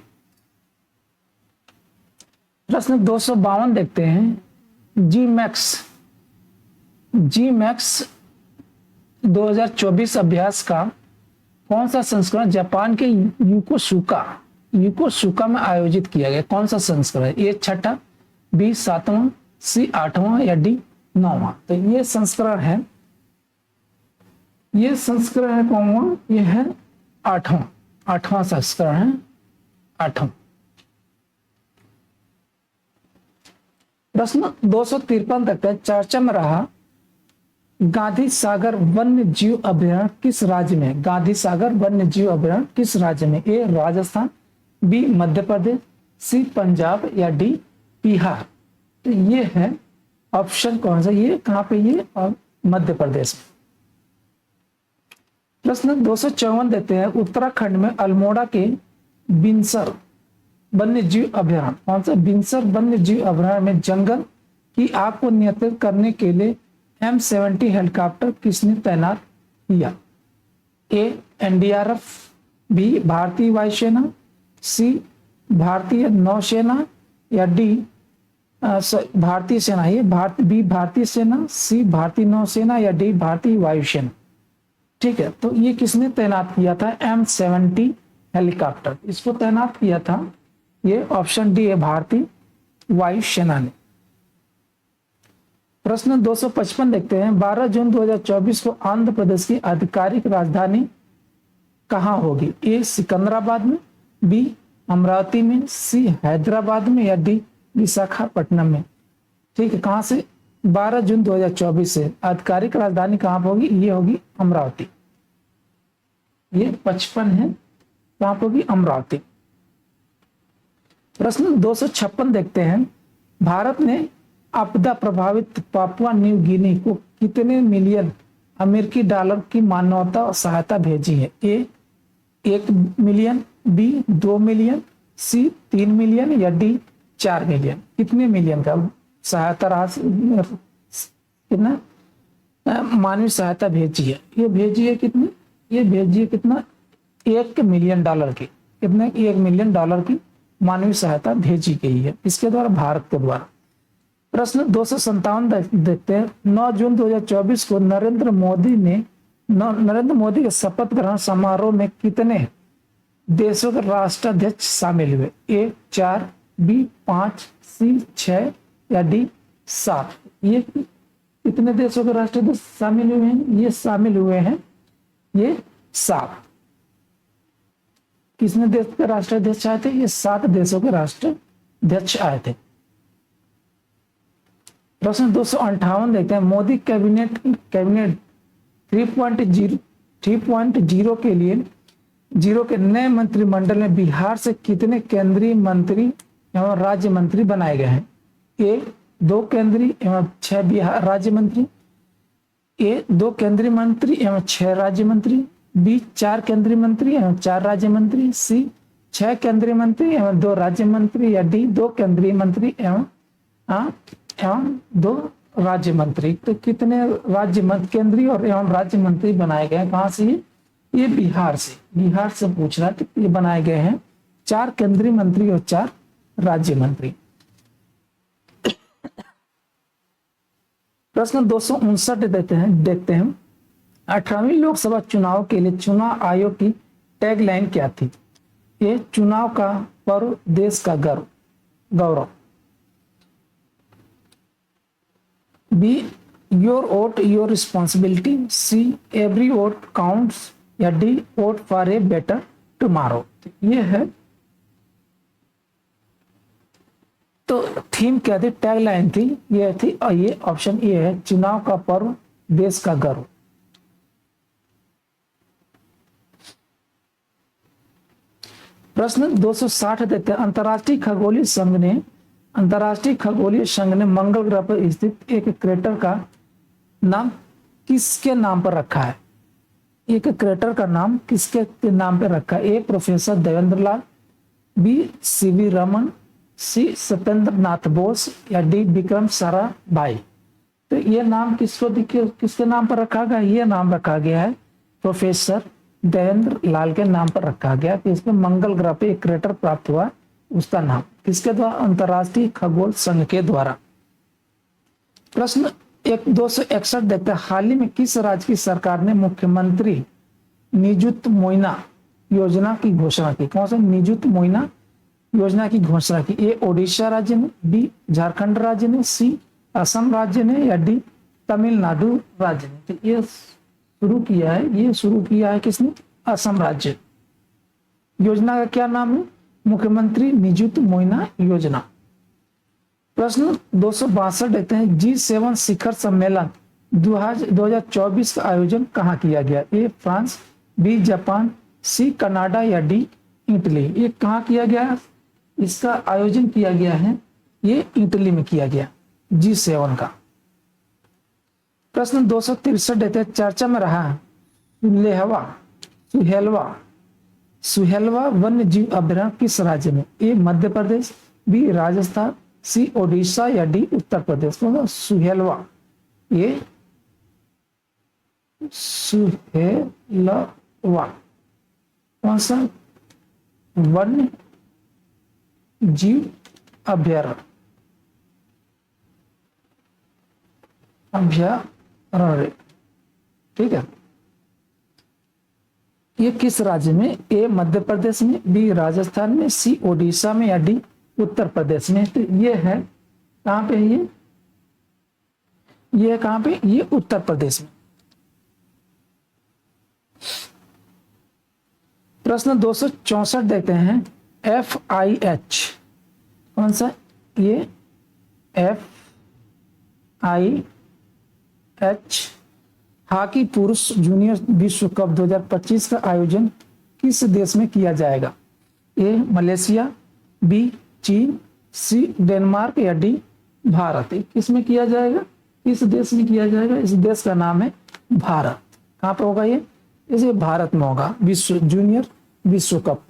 प्रश्न 252 देखते हैं। जी मैक्स 2024 अभ्यास का कौन सा संस्करण जापान के यूकोसुका में आयोजित किया गया? कौन सा संस्करण? ए छठा, बी सातवां, सी आठवां या डी नौवां? तो ये संस्करण है, ये संस्करण है कौन? ये है आठवां संस्करण है, आठवां। प्रश्न 253 तक चर्चा में रहा गांधी सागर वन्य जीव अभयारण्य किस राज्य में? गांधी सागर वन्य जीव अभयारण्य किस राज्य में? ए राजस्थान, बी मध्य प्रदेश, सी पंजाब या डी बिहार? तो ये है ऑप्शन कौन सा? ये कहां पे? ये और मध्य प्रदेश में। प्रश्न 254 देते हैं। उत्तराखंड में अल्मोड़ा के बिनसर वन्य जीव अभयारण्य, कौन सा? बिनसर वन्य जीव अभयारण्य में जंगल की आग को नियंत्रित करने के लिए M70 हेलीकॉप्टर किसने तैनात किया? ए एनडीआरएफ, बी भारतीय वायुसेना, सी भारतीय नौसेना या डी भारतीय सेना? ये बी भारतीय सेना, सी भारतीय नौसेना या डी भारतीय वायुसेना? ठीक है, तो ये किसने तैनात किया था? M70 हेलीकॉप्टर, इसको तैनात किया था, ये ऑप्शन डी है, भारतीय वायुसेना ने। प्रश्न 255 देखते हैं। 12 जून 2024 को आंध्र प्रदेश की आधिकारिक राजधानी कहां होगी? ए सिकंदराबाद में, बी अमरावती में, सी हैदराबाद में या डी विशाखापट्टनम में? ठीक है, कहां से? 12 जून 2024 से आधिकारिक राजधानी कहां पर होगी? ये होगी अमरावती। ये 55 है, कहां पर होगी? अमरावती। प्रश्न 256 देखते हैं। भारत ने आपदा प्रभावित पापुआ न्यू गिनी को कितने मिलियन अमेरिकी डॉलर की मानवता सहायता भेजी है? ए 1 मिलियन, बी 2 मिलियन, सी 3 मिलियन या डी 4 मिलियन? कितने मिलियन का सहायता राशि, कितना मानवीय सहायता भेजी है? ये भेजी है कितनी? ये भेजी है कितना? 1 मिलियन डॉलर की। कितने? 1 मिलियन डॉलर की मानवीय सहायता भेजी गई है इसके द्वारा, भारत के द्वारा। प्रश्न 257 देखते हैं। 9 जून 2024 को नरेंद्र मोदी के शपथ ग्रहण समारोह में कितने देशों के राष्ट्राध्यक्ष शामिल हुए? ए 4, बी 5, सी 6 या डी 7? ये कितने देशों के राष्ट्राध्यक्ष शामिल हुए हैं? ये शामिल हुए हैं ये 7। किसने देश के राष्ट्राध्यक्ष आए थे? ये 7 देशों के राष्ट्राध्यक्ष आए थे। प्रश्न 258 देखते हैं। मोदी कैबिनेट 3.0 के लिए जीरो के नए मंत्रिमंडल में बिहार से कितने केंद्रीय मंत्री एवं राज्य मंत्री बनाए गए हैं? ए 2 केंद्रीय एवं 6 बिहार राज्य मंत्री, ए 2 केंद्रीय मंत्री एवं 6 राज्य मंत्री, बी 4 केंद्रीय मंत्री एवं 4 राज्य मंत्री, सी 6 केंद्रीय मंत्री एवं 2 राज्य मंत्री या डी 2 केंद्रीय मंत्री एवं 2 राज्य मंत्री? तो कितने राज्य केंद्रीय और एवं राज्य मंत्री बनाए गए हैं? कहां से? ये बिहार से, बिहार से पूछ रहा है। तो ये बनाए गए हैं 4 केंद्रीय मंत्री और 4 राज्य मंत्री। प्रश्न 259 देखते हैं। 18वीं लोकसभा चुनाव के लिए चुनाव आयोग की टैगलाइन क्या थी? ये चुनाव का पर्व, देश का गौरव, B your vote your responsibility, C every vote counts या D vote for a better tomorrow? ये है, तो थीम क्या थी, टैगलाइन थी, ये थी, और ये ऑप्शन ए है, चुनाव का पर्व, देश का गर्व। प्रश्न 260 देते हैं, अंतर्राष्ट्रीय खगोलीय संघ ने मंगल ग्रह पर स्थित एक क्रेटर का नाम किसके नाम पर रखा है? एक क्रेटर का नाम किसके नाम पर रखा है? ए professor Devendra Lal, be CV Raman, सी सत्येंद्र नाथ बोस या डी विक्रम साराभाई। तो ये नाम किसके नाम पर रखा गया? ये नाम रखा गया है प्रोफेसर देवेंद्र लाल के नाम पर रखा गया कि इसमें मंगल ग्रह पे एक क्रेटर प्राप्त हुआ, उसका नाम किसके द्वारा? अंतर्राष्ट्रीय खगोल संघ के द्वारा। प्रश्न 261 देखते हैं, हाल ही में किस राज्य की सरकार ने मुख्यमंत्री निजुत मोइना योजना की घोषणा की? कौन सा निजुत मोइना योजना की घोषणा की? ए ओडिशा राज्य ने, बी झारखंड राज्य ने, सी असम राज्य ने या डी तमिलनाडु राज्य ने। तो ये शुरू किया है किसने? असम राज्य। योजना का क्या नाम है? मुख्यमंत्री निजुत मोइना योजना। प्रश्न 262 देते हैं, G7 शिखर सम्मेलन 2024 का आयोजन कहाँ किया गया? A France, B Japan, C Canada या डी इटली। ये कहाँ किया गया? इसका आयोजन किया गया है, ये इटली में किया गया, G7 का। प्रश्न 263 देते हैं, चर्चा में रहा सुहेलवा वन्य जीव अभयारण्य किस राज्य में? ए मध्य प्रदेश, बी राजस्थान, सी ओडिशा या डी उत्तर प्रदेश। सुहेलवा, ये सुहेलवा कौन सा वन्य जीव अभयारण्य? ठीक है। ये किस राज्य में? ए मध्य प्रदेश में, बी राजस्थान में, सी ओडिशा में या डी उत्तर प्रदेश में। तो ये है कहां पे? ये कहां पे? ये उत्तर प्रदेश में। प्रश्न 264 देखते हैं, FIH कौन सा? ये FIH हॉकी पुरुष जूनियर विश्व कप 2025 का आयोजन किस देश में किया जाएगा? ए मलेशिया, बी चीन, सी डेनमार्क या डी भारत। किस में किया जाएगा? किस देश में किया जाएगा? इस देश का नाम है भारत। कहां पर होगा ये? इसे भारत में होगा। जूनियर विश्व कप,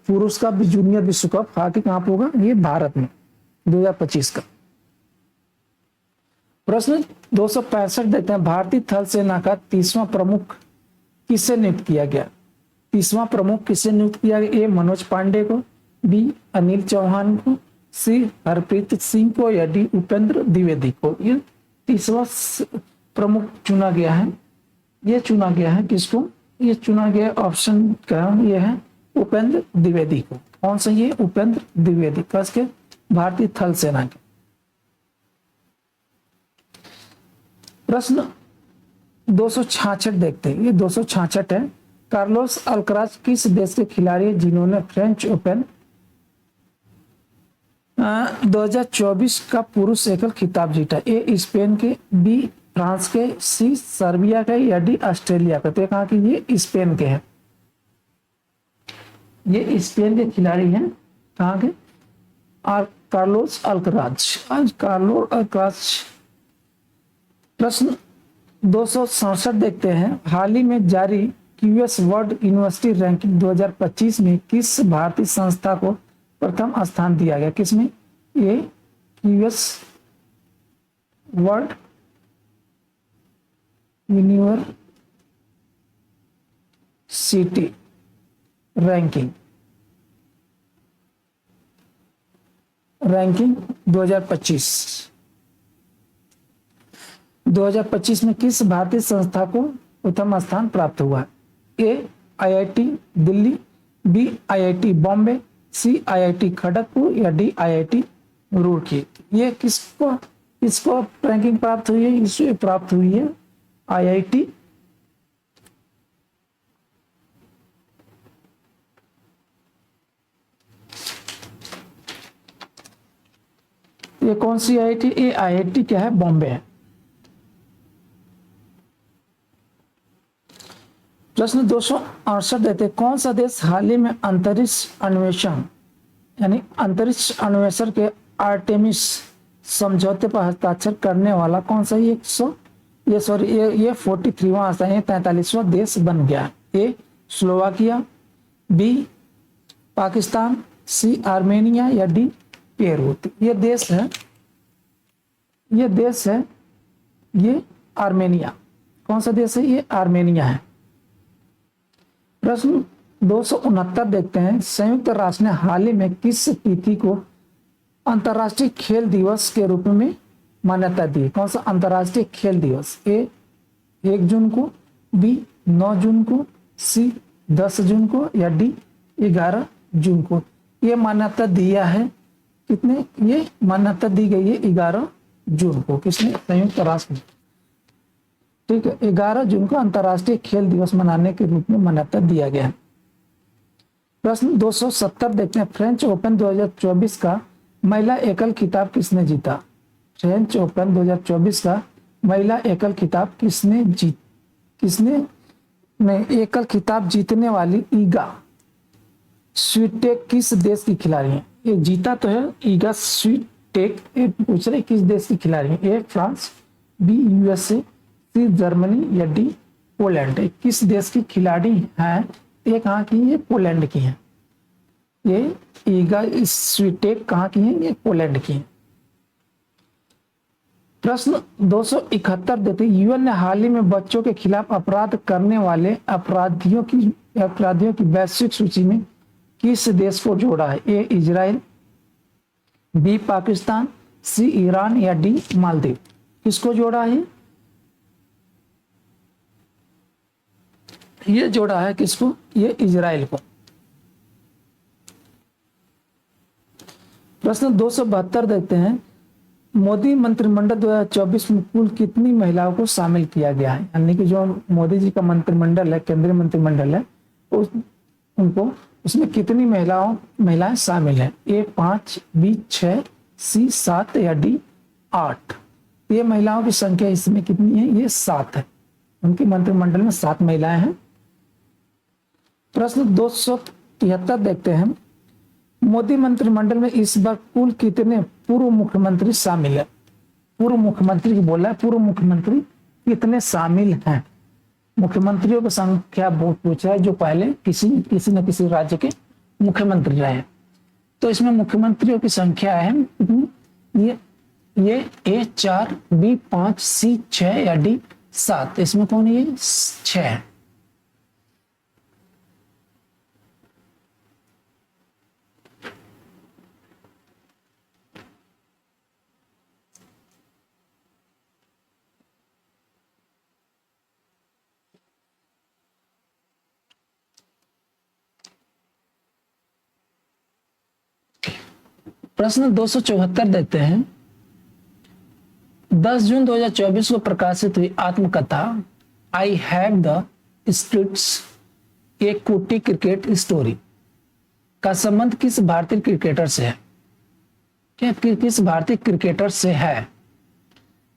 पुरुष का जूनियर विश्व कप हॉकी कहां पर होगा? ये भारत में 2025 का। प्रश्न 265 देते हैं, भारतीय थल सेना का 30वां प्रमुख किसे नियुक्त किया गया? 30वां प्रमुख किसे नियुक्त किया गया? ए मनोज पांडे को, बी अनिल चौहान को, सी हरप्रीत सिंह को या डी उपेंद्र द्विवेदी को। ये 30वां प्रमुख चुना गया है। ये चुना गया है किसको? ये चुना गया ऑप्शन का ये है उपेंद्र द्विवेदी को। कौन सा? ये उपेंद्र द्विवेदी के भारतीय थल सेना के। प्रश्न 266 देखते हैं, ये 266 है, कार्लोस अल्कराज किस देश के खिलाड़ी हैं जिन्होंने फ्रेंच ओपन 2024 का पुरुष एकल खिताब जीता? ए स्पेन के, बी फ्रांस के, सी सर्बिया के या डी ऑस्ट्रेलिया के। तो कहा कि ये स्पेन के हैं, ये स्पेन के खिलाड़ी हैं। कहाँ के? और कार्लोस अल्कराज। प्रश्न 267 देखते हैं, हाल ही में जारी क्यूएस वर्ल्ड यूनिवर्सिटी रैंकिंग 2025 में किस भारतीय संस्था को प्रथम स्थान दिया गया? किसमें? ये क्यूएस वर्ल्ड यूनिवर्सिटी रैंकिंग 2025 में किस भारतीय संस्था को प्रथम स्थान प्राप्त हुआ? A IIT Delhi, B IIT Bombay, C IIT Kharagpur या डी आईआईटी रुड़की। ये इसको रैंकिंग प्राप्त हुई है? इसे प्राप्त हुई है आईआईटी ये कौन सी आईआईटी? ये आईआईटी क्या है? बॉम्बे है। प्रश्न 268 देते हैं, कौन सा देश हाल ही में अंतरिक्ष अन्वेषण यानी अंतरिक्ष अन्वेषण के आर्टेमिस समझौते पर हस्ताक्षर करने वाला कौन सा ये 43वां 43वां देश बन गया? ए स्लोवाकिया, बी पाकिस्तान, सी आर्मेनिया या डी पेरू? ये देश है ये आर्मेनिया। कौन सा देश है? ये आर्मेनिया है। प्रश्न 269 देखते हैं, संयुक्त राष्ट्र ने हाल ही में किस तिथि को अंतर्राष्ट्रीय खेल दिवस के रूप में मान्यता दी? कौन सा अंतर्राष्ट्रीय खेल दिवस? ए 1 जून को, बी 9 जून को, सी 10 जून को या डी 11 जून को? ये मान्यता दिया है कितने? ये मान्यता दी गई है 11 जून को। किसने? संयुक्त राष्ट्र। ठीक है, 11 जून को अंतर्राष्ट्रीय खेल दिवस मनाने के रूप में मान्यता दिया गया है। प्रश्न 270 देखते हैं, फ्रेंच ओपन 2024 का महिला एकल खिताब किसने जीता? फ्रेंच ओपन 2024 का महिला एकल खिताब किसने एकल खिताब जीतने वाली ईगा स्वीटेक किस देश की खिलाड़ी है? ये जीता तो है ईगा स्वीटेक, पूछ रहे किस देश की खिलाड़ी है? A France, B USA, C Germany या डी पोलैंड? किस देश की खिलाड़ी हैं? ये कहाँ की? ये पोलैंड की है। ये ईगा स्वीटेक कहाँ की है? ये पोलैंड की है। प्रश्न 271 देते, यूएन ने हाल ही में बच्चों के खिलाफ अपराध करने वाले अपराधियों की वैश्विक सूची में किस देश को जोड़ा है? ए इजराइल, बी पाकिस्तान, सी ईरान या डी मालदीव? किसको जोड़ा है? ये जोड़ा है किसको? ये इजराइल को। प्रश्न 272 देखते हैं, मोदी मंत्रिमंडल 2024 में कुल कितनी महिलाओं को शामिल किया गया है? यानी कि जो मोदी जी का मंत्रिमंडल है, केंद्रीय मंत्रिमंडल है, उनको उसमें कितनी महिलाएं शामिल हैं? ए 5, बी 6, सी 7 या डी 8? ये महिलाओं की संख्या इसमें कितनी है? ये 7 है। उनके मंत्रिमंडल में 7 महिलाएं हैं। प्रश्न 273 देखते हैं, मोदी मंत्रिमंडल में इस बार कुल कितने पूर्व मुख्यमंत्री शामिल है? पूर्व मुख्यमंत्री की बोला है, पूर्व मुख्यमंत्री कितने शामिल हैं? मुख्यमंत्रियों की संख्या बहुत पूछा है जो पहले किसी न किसी राज्य के मुख्यमंत्री रहे। तो इसमें मुख्यमंत्रियों की संख्या है ये ए 4, बी 5, सी 6 या डी 7? इसमें कौन है? ये 6 है। प्रश्न 274 देते हैं, 10 जून 2024 को प्रकाशित हुई आत्मकथा आई हैव द स्ट्रिट्स ए कुटी क्रिकेट स्टोरी का संबंध किस भारतीय क्रिकेटर से है? क्या किस भारतीय क्रिकेटर से है?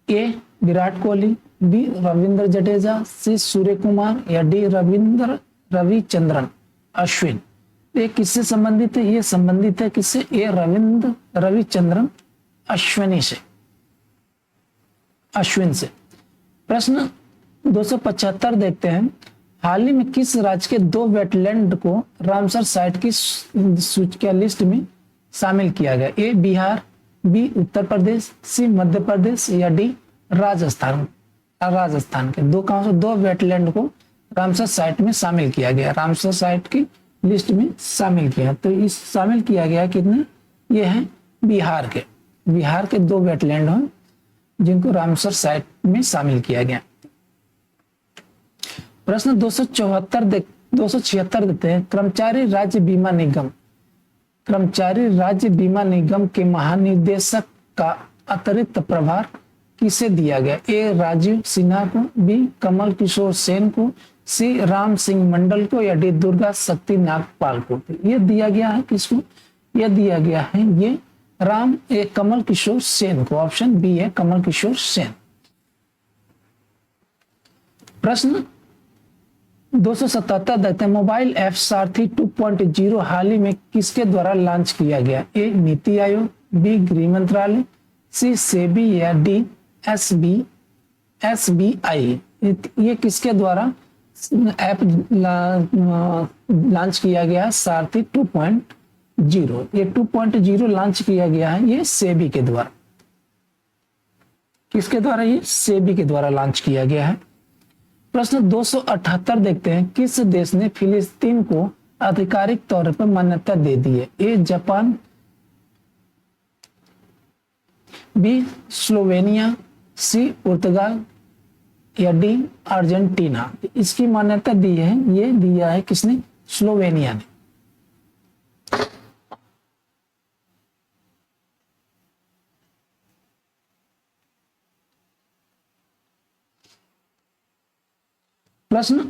ए विराट कोहली, बी रविंद्र जडेजा, सी सूर्य कुमार या डी रविचंद्रन अश्विन? ये किससे संबंधित है? ये संबंधित है किससे? ए रविचंद्रन अश्विन से। प्रश्न 275 देखते हैं, हाल ही में किस राज्य के 2 वेटलैंड को रामसर साइट की सूची लिस्ट में शामिल किया गया? ए बिहार, बी उत्तर प्रदेश, सी मध्य प्रदेश या डी राजस्थान के? 2 वेटलैंड को रामसर साइट में शामिल किया गया, रामसर साइट की लिस्ट में शामिल किया। तो इस शामिल किया गया कितने? ये हैं बिहार के 2 वेटलैंड हैं जिनको रामसर साइट में शामिल किया गया। प्रश्न 276 देते हैं, कर्मचारी राज्य बीमा निगम के महानिदेशक का अतिरिक्त प्रभार किसे दिया गया? ए राजीव सिन्हा को, बी कमल किशोर सेन को, सी राम सिंह मंडल को या डी दुर्गा शक्ति नागपाल को? ये दिया गया है किसको? ये दिया गया है ये कमल किशोर सेन को। ऑप्शन बी है कमल किशोर सेन। प्रश्न 277 देखते हैं, मोबाइल ऐप सारथी 2.0 हाल ही में किसके द्वारा लॉन्च किया गया? ए नीति आयोग, बी गृह मंत्रालय, सी सेबी या डी एसबीआई। ये किसके द्वारा ऐप लॉन्च किया गया? सारथी 2.0। ये 2.0 लॉन्च किया गया है ये सेबी के द्वारा। किसके द्वारा? ये सेबी के द्वारा लॉन्च किया गया है। प्रश्न 278 देखते हैं, किस देश ने फिलिस्तीन को आधिकारिक तौर पर मान्यता दे दी है? ए जापान, बी स्लोवेनिया, सी पुर्तगाल या डी अर्जेंटीना। इसकी मान्यता दी है, ये दिया है किसने? स्लोवेनिया ने। प्रश्न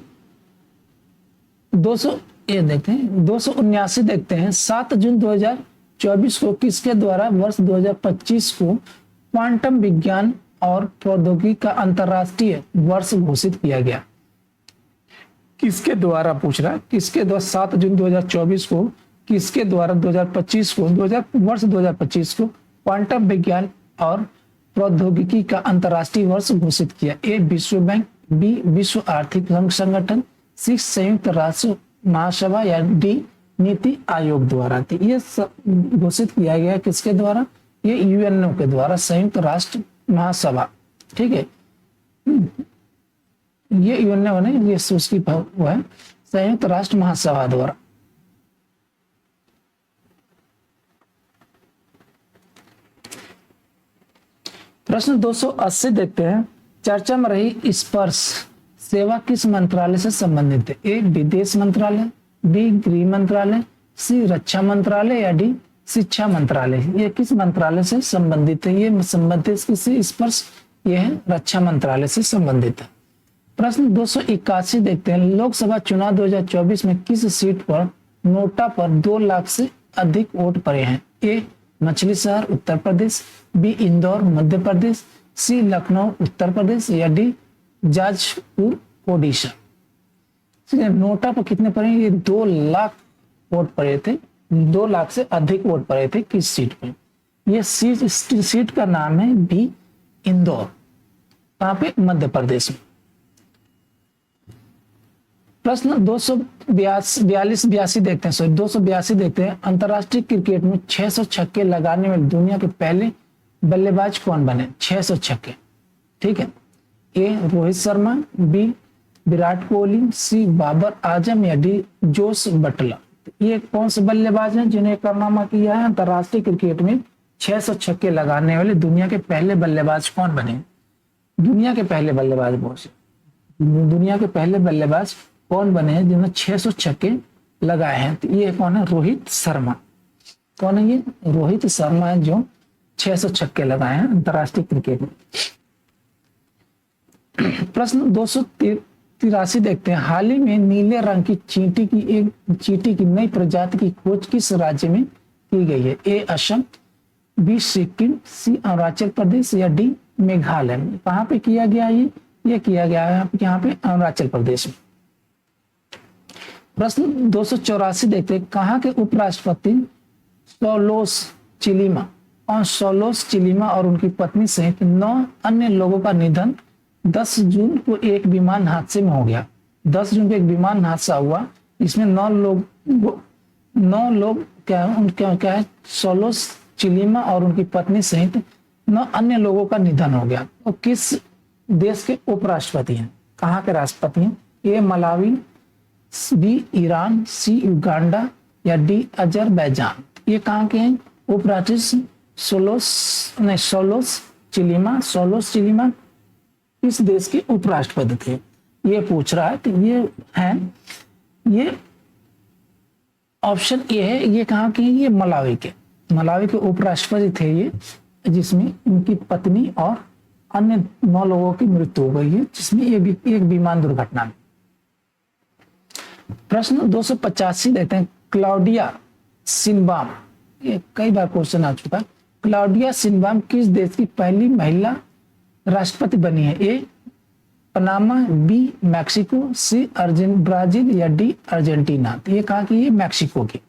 200 ये देखते हैं, 279 देखते हैं, 7 जून 2024 को किसके द्वारा वर्ष 2025 को क्वांटम विज्ञान और प्रौद्योगिकी का अंतरराष्ट्रीय वर्ष घोषित किया गया? किसके द्वारा पूछ रहा है? किसके द्वारा 7 जून 2024 को किसके द्वारा 2025 को वर्ष 2025 को क्वांटम विज्ञान और प्रौद्योगिकी का अंतरराष्ट्रीय वर्ष घोषित किया? ए विश्व बैंक, बी विश्व आर्थिक संगठन, सी संयुक्त राष्ट्र महासभा या डी नीति आयोग द्वारा। ये घोषित किया गया किसके द्वारा? ये यूएनओ के द्वारा, संयुक्त राष्ट्र महासभा। ठीक है, ये यूएनओ ने ये उसकी वो है संयुक्त राष्ट्र महासभा द्वारा। प्रश्न 280 देखते हैं, चर्चा में रही स्पर्श सेवा किस मंत्रालय से संबंधित है? ए विदेश मंत्रालय, बी गृह मंत्रालय, सी रक्षा मंत्रालय या डी शिक्षा मंत्रालय। ये किस मंत्रालय से संबंधित है? ये संबंधित किसी स्पर्श, ये है रक्षा मंत्रालय से संबंधित है। प्रश्न 281 देखते हैं, लोकसभा चुनाव 2024 में किस सीट पर नोटा पर 2 लाख से अधिक वोट पड़े हैं? ए मछली शहर उत्तर प्रदेश, बी इंदौर मध्य प्रदेश, सी लखनऊ उत्तर प्रदेश या डी जाजपुर ओडिशा। नोटा पर कितने पड़े? ये 2 लाख वोट पड़े थे, 2 लाख से अधिक वोट पड़े थे किस सीट पर? ये सीट का नाम है बी इंदौर। कहां पे? मध्य प्रदेश में। प्रश्न 282 देखते हैं, 282 देखते हैं, अंतरराष्ट्रीय क्रिकेट में 600 छक्के लगाने में दुनिया के पहले बल्लेबाज कौन बने? 600 छक्के। ठीक है, ए रोहित शर्मा, बी विराट कोहली, सी बाबर आजम या डी जोस बटलर। ये कौन से बल्लेबाज हैं जिन्हें कारनामा किया है? अंतरराष्ट्रीय क्रिकेट में 600 छक्के लगाने वाले दुनिया के पहले बल्लेबाज कौन बने? दुनिया के पहले बल्लेबाज दुनिया के पहले बल्लेबाज कौन बने हैं जिन्होंने 600 छक्के लगाए हैं? तो ये कौन है? रोहित शर्मा। कौन है ये? रोहित शर्मा है जो 600 छक्के लगाए हैं अंतरराष्ट्रीय क्रिकेट में। प्रश्न 283 देखते हैं, हाल ही में नीले रंग की चींटी की नई प्रजाति की खोज किस राज्य में की गई है? ए असम, बी सिक्किम, सी अरुणाचल प्रदेश या डी मेघालय। कहाँ पे किया गया? ये किया गया है यहाँ पे अरुणाचल प्रदेश में। प्रश्न 284 देखते हैं, कहाँ के उपराष्ट्रपति सोलोस चिलिमा और उनकी पत्नी सहित 9 अन्य लोगों का निधन 10 जून को एक विमान हादसे में हो गया। 10 जून को एक विमान हादसा हुआ, इसमें 9 लोग क्या है? सोलोस चिलिमा और उनकी पत्नी सहित 9 अन्य लोगों का निधन हो गया। और किस देश के उपराष्ट्रपति हैं? कहाँ के राष्ट्रपति हैं? ए मलावी, बी ईरान, सी युगांडा या डी अजरबैजान। ये कहाँ के हैं उपराष्ट्रपति? सोलोस चिलिमा किस देश के उपराष्ट्रपति थे? ये पूछ रहा है। तो ये ऑप्शन ए है। ये कहाँ के? ये मलावी के उपराष्ट्रपति थे ये, जिसमें उनकी पत्नी और अन्य 9 लोगों की मृत्यु हो गई है, जिसमें एक विमान दुर्घटना में। प्रश्न 285 देते हैं, क्लाउडिया सिनबाम, ये कई बार क्वेश्चन आ चुका है। क्लाउडिया सिनबाम किस देश की पहली महिला राष्ट्रपति बनी है? A Panama, B Mexico, C Brazil या डी अर्जेंटीना। तो ये कहा कि ये मैक्सिको की।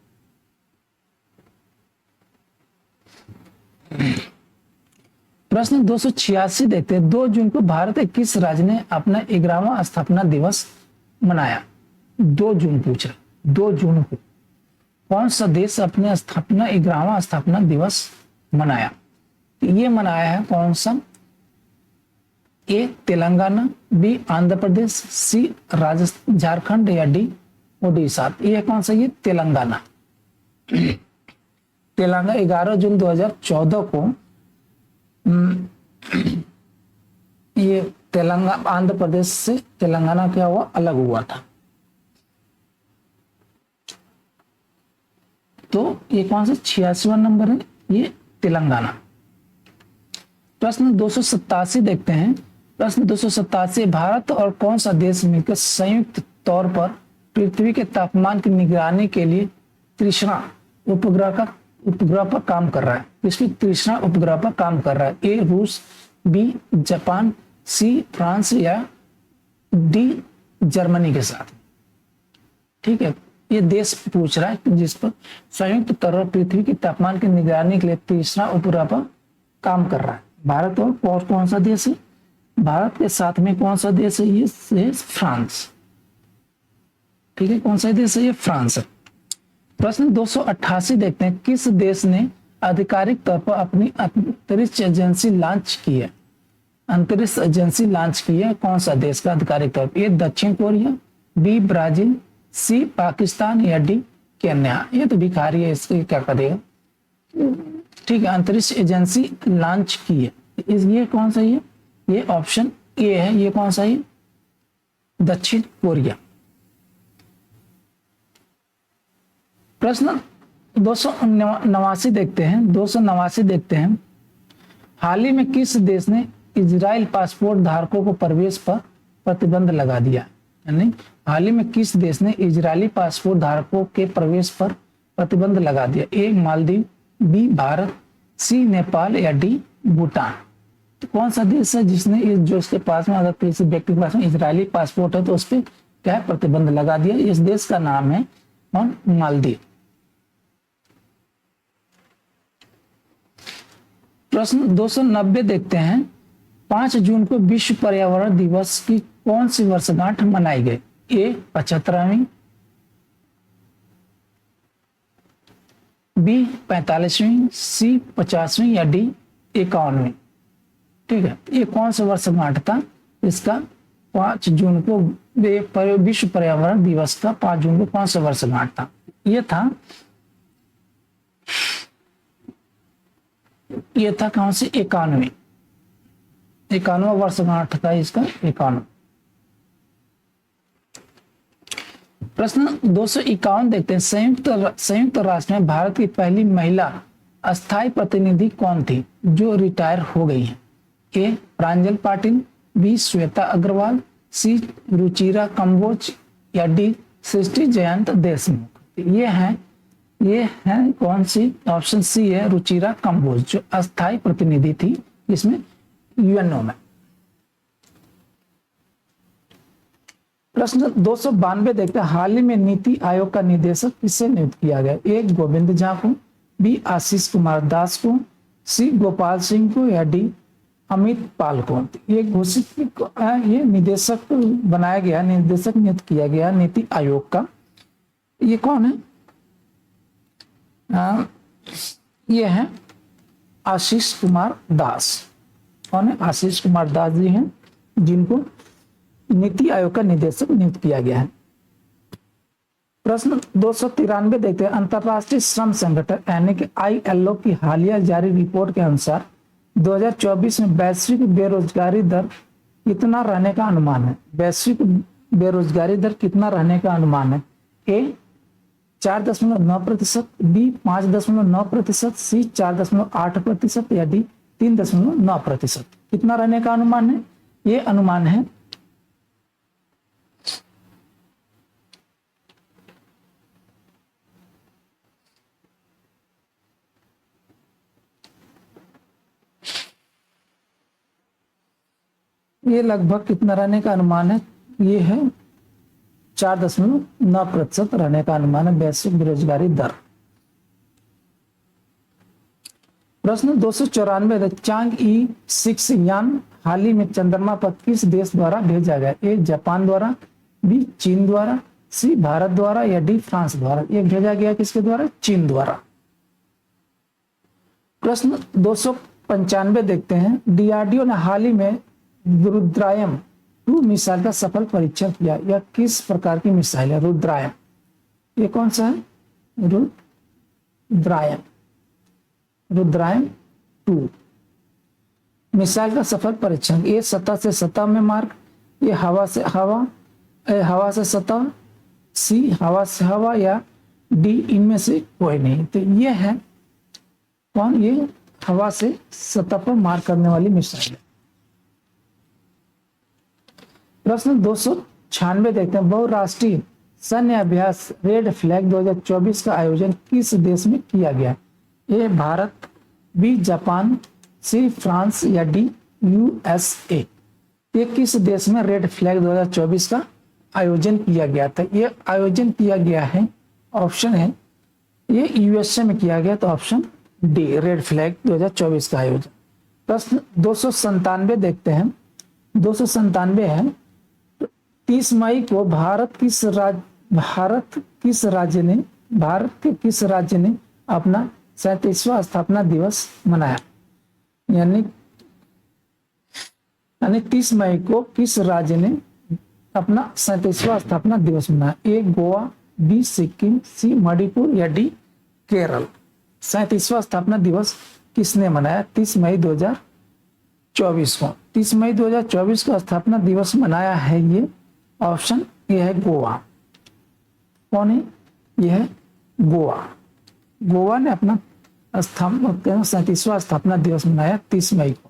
प्रश्न 286 देखते हैं, 2 जून को भारत के किस राज्य ने अपना 11वां स्थापना दिवस मनाया? 2 जून पूछ रहा, 2 जून को कौन सा देश अपने स्थापना 11वां स्थापना दिवस मनाया? ये मनाया है कौन सा? ए तेलंगाना, बी आंध्र प्रदेश, सी राजस्थान झारखंड या डी ओडिशा। ये कौन सा? ये तेलंगाना। तेलंगाना 11 जून 2014 को ये तेलंगाना आंध्र प्रदेश से तेलंगाना क्या हुआ? अलग हुआ था। तो ये कौन सा 86वां नंबर है? ये तेलंगाना। प्रश्न 287 देखते हैं। प्रश्न 287, भारत और कौन सा देश मिलकर संयुक्त तौर पर पृथ्वी के तापमान की निगरानी के लिए तृष्णा उपग्रह पर काम कर रहा है? इसमें तृष्णा उपग्रह पर काम कर रहा है। ए रूस, बी जापान, सी फ्रांस या डी जर्मनी के साथ। ठीक है, ये देश पूछ रहा है जिस पर संयुक्त तौर पर पृथ्वी के तापमान की निगरानी के लिए तृष्णा उपग्रह पर काम कर रहा है। भारत और कौन सा देश है? भारत के साथ में कौन सा देश है? ये फ्रांस। ठीक है, कौन सा देश है? ये फ्रांस है। प्रश्न 288 देखते हैं, किस देश ने आधिकारिक तौर पर अपनी अंतरिक्ष एजेंसी लॉन्च की है? अंतरिक्ष एजेंसी लॉन्च की है कौन सा देश का आधिकारिक तौर पर? ए दक्षिण कोरिया, बी ब्राजील, सी पाकिस्तान या डी केन्या। ये तो भिखारी है, इसके क्या करेगा? ठीक है, अंतरिक्ष एजेंसी लॉन्च की है। ये कौन सा? ये ऑप्शन ए है। ये कौन सा है? दक्षिण कोरिया। प्रश्न 289 देखते हैं। 289 देखते हैं, हाल ही में किस देश ने इजराइल पासपोर्ट धारकों को प्रवेश पर प्रतिबंध लगा दिया? यानी हाल ही में किस देश ने इजरायली पासपोर्ट धारकों के प्रवेश पर प्रतिबंध लगा दिया? ए मालदीव, बी भारत, सी नेपाल या डी भूटान। तो कौन सा देश है जिसने जो उसके पास में, अगर किसी व्यक्ति के पास में इजरायली पासपोर्ट है तो उस पर क्या प्रतिबंध लगा दिया? इस देश का नाम है कौन? मालदीव। प्रश्न 290 देखते हैं, 5 जून को विश्व पर्यावरण दिवस की कौन सी वर्षगांठ मनाई गई? ए 75वीं, बी 45वीं, सी 50वीं या डी 51वीं। ठीक है, ये कौन सा वर्षगांठ था इसका? 5 जून को विश्व पर्यावरण दिवस का 5 जून को कौन सा वर्षगांठ था? ये था कौन सी? 91वीं। 91वां वर्षगांठ था इसका, 51। प्रश्न 251 देखते हैं, संयुक्त राष्ट्र में भारत की पहली महिला अस्थायी प्रतिनिधि कौन थी जो रिटायर हो गई है? ए प्रांजल पाटिल, बी श्वेता अग्रवाल, सी रुचिरा कंबोज या डी सृष्टि जयंत देशमुख। ये है कौन सी? ऑप्शन सी है रुचिरा कंबोज, जो अस्थायी प्रतिनिधि थी इसमें यूएनओ में। प्रश्न 292 देखते हैं, हाल ही में नीति आयोग का निदेशक किसे नियुक्त किया गया? ए गोविंद झा को, बी आशीष कुमार दास को, सी गोपाल सिंह को या डी अमित पाल को। ये घोषित ये निदेशक बनाया गया, निदेशक नियुक्त किया गया नीति आयोग का। ये कौन है? ये है आशीष कुमार दास। कौन है? आशीष कुमार दास जी हैं, जिनको नीति आयोग का निदेशक नियुक्त किया गया है। प्रश्न 293 देखते हैं, अंतरराष्ट्रीय श्रम संगठन यानी कि ILO की हालिया जारी रिपोर्ट के अनुसार 2024 में वैश्विक बेरोजगारी दर कितना रहने का अनुमान है? वैश्विक बेरोजगारी दर कितना रहने का अनुमान है? ए 4.9%, बी 5.9%, सी 4.8% या डी 3.9%। कितना रहने का अनुमान है? ये अनुमान है ये लगभग कितना रहने का अनुमान है? ये है 4.9% रहने का अनुमान है वैश्विक बेरोजगारी दर। प्रश्न 294 चांग ई 6 यान हाल ही में चंद्रमा पर किस देश द्वारा भेजा गया? ए जापान द्वारा, बी चीन द्वारा, सी भारत द्वारा या डी फ्रांस द्वारा? ये भेजा गया किसके द्वारा? चीन द्वारा। प्रश्न 295 देखते हैं। डीआरडीओ ने हाल ही में रुद्रायण 2 मिसाइल का सफल परीक्षण किया। यह किस प्रकार की मिसाइल है? रुद्रायण, ये कौन सा है? रुद्रायण 2 मिसाइल का सफल परीक्षण। ये सतह से सतह में मार्ग, ये हवा से सतह, सी हवा से हवा या डी इनमें से कोई नहीं। तो ये है कौन? ये हवा से सतह पर मार करने वाली मिसाइल है। प्रश्न 296 देखते हैं। बहुराष्ट्रीय सैन्य अभ्यास रेड फ्लैग 2024 का आयोजन किस देश में किया गया? A Bharat, B Japan, C France या डी यूएसए? ये किस देश में रेड फ्लैग 2024 का आयोजन किया गया था? ये आयोजन किया गया है, ऑप्शन है ये यूएसए में किया गया, तो ऑप्शन डी रेड फ्लैग 2024 का आयोजन। प्रश्न 297 देखते हैं। 297 है 30 मई को भारत के किस राज्य ने अपना 37वां स्थापना दिवस मनाया? यानी 30 मई को किस राज्य ने अपना 37वां स्थापना दिवस मनाया? ए गोवा, बी सिक्किम, सी मणिपुर या डी केरल? 37वां स्थापना दिवस किसने मनाया 30 मई 2024 को? 30 मई 2024 का स्थापना दिवस मनाया है ये, ऑप्शन ये है गोवा। कौन है? ये है गोवा। गोवा ने अपना 37वां स्थापना दिवस मनाया 30 मई को।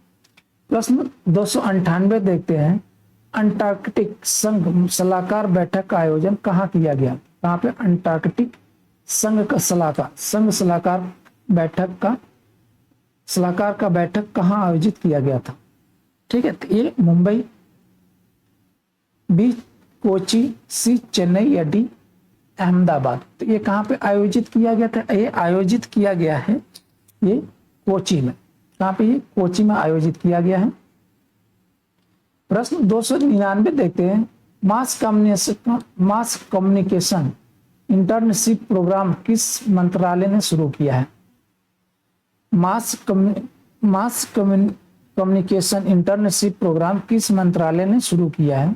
प्रश्न 298 देखते हैं। अंटार्कटिक संघ सलाहकार बैठक का आयोजन कहाँ किया गया? कहाँ पे? अंटार्कटिक संघ का सलाहकार बैठक कहाँ आयोजित किया गया था? ठीक है, तो ये मुंबई, बी कोची, सी चेन्नई या डी अहमदाबाद? तो ये कहाँ पे आयोजित किया गया था? ये आयोजित किया गया है ये कोची में। कहाँ पे? ये कोची में आयोजित किया गया है। प्रश्न 299 देखते हैं। मास कम्युनिकेशन इंटर्नशिप प्रोग्राम किस मंत्रालय ने शुरू किया है? मास कम्युनिकेशन इंटर्नशिप प्रोग्राम किस मंत्रालय ने शुरू किया है?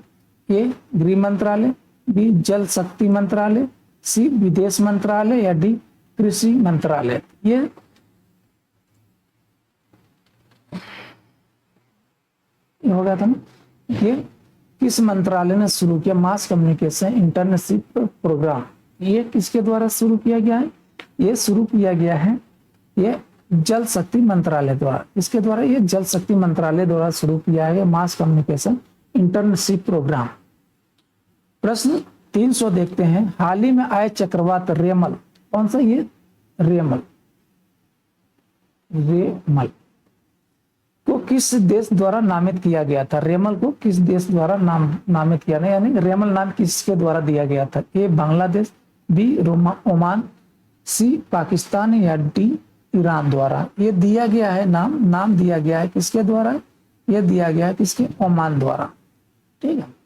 ए गृह मंत्रालय, बी जल शक्ति मंत्रालय, सी विदेश मंत्रालय या डी कृषि मंत्रालय? ये हो गया था ना। ये किस मंत्रालय ने शुरू किया? मास कम्युनिकेशन इंटर्नशिप प्रोग्राम ये किसके द्वारा शुरू किया गया है? ये शुरू किया गया है ये जल शक्ति मंत्रालय द्वारा। इसके द्वारा ये जल शक्ति मंत्रालय द्वारा शुरू किया है मास कम्युनिकेशन इंटर्नशिप प्रोग्राम। प्रश्न 300 देखते हैं। हाल ही में आए चक्रवात रेमल, कौन सा? ये रेमल को किस देश द्वारा नामित किया गया था? रेमल को किस देश द्वारा नामित किया गया? यानी रेमल नाम किसके द्वारा दिया गया था? ए बांग्लादेश, बी ओमान, सी पाकिस्तान या डी ईरान द्वारा? ये दिया गया है नाम दिया गया है किसके द्वारा? ये दिया गया है किसके? ओमान द्वारा। ठीक है।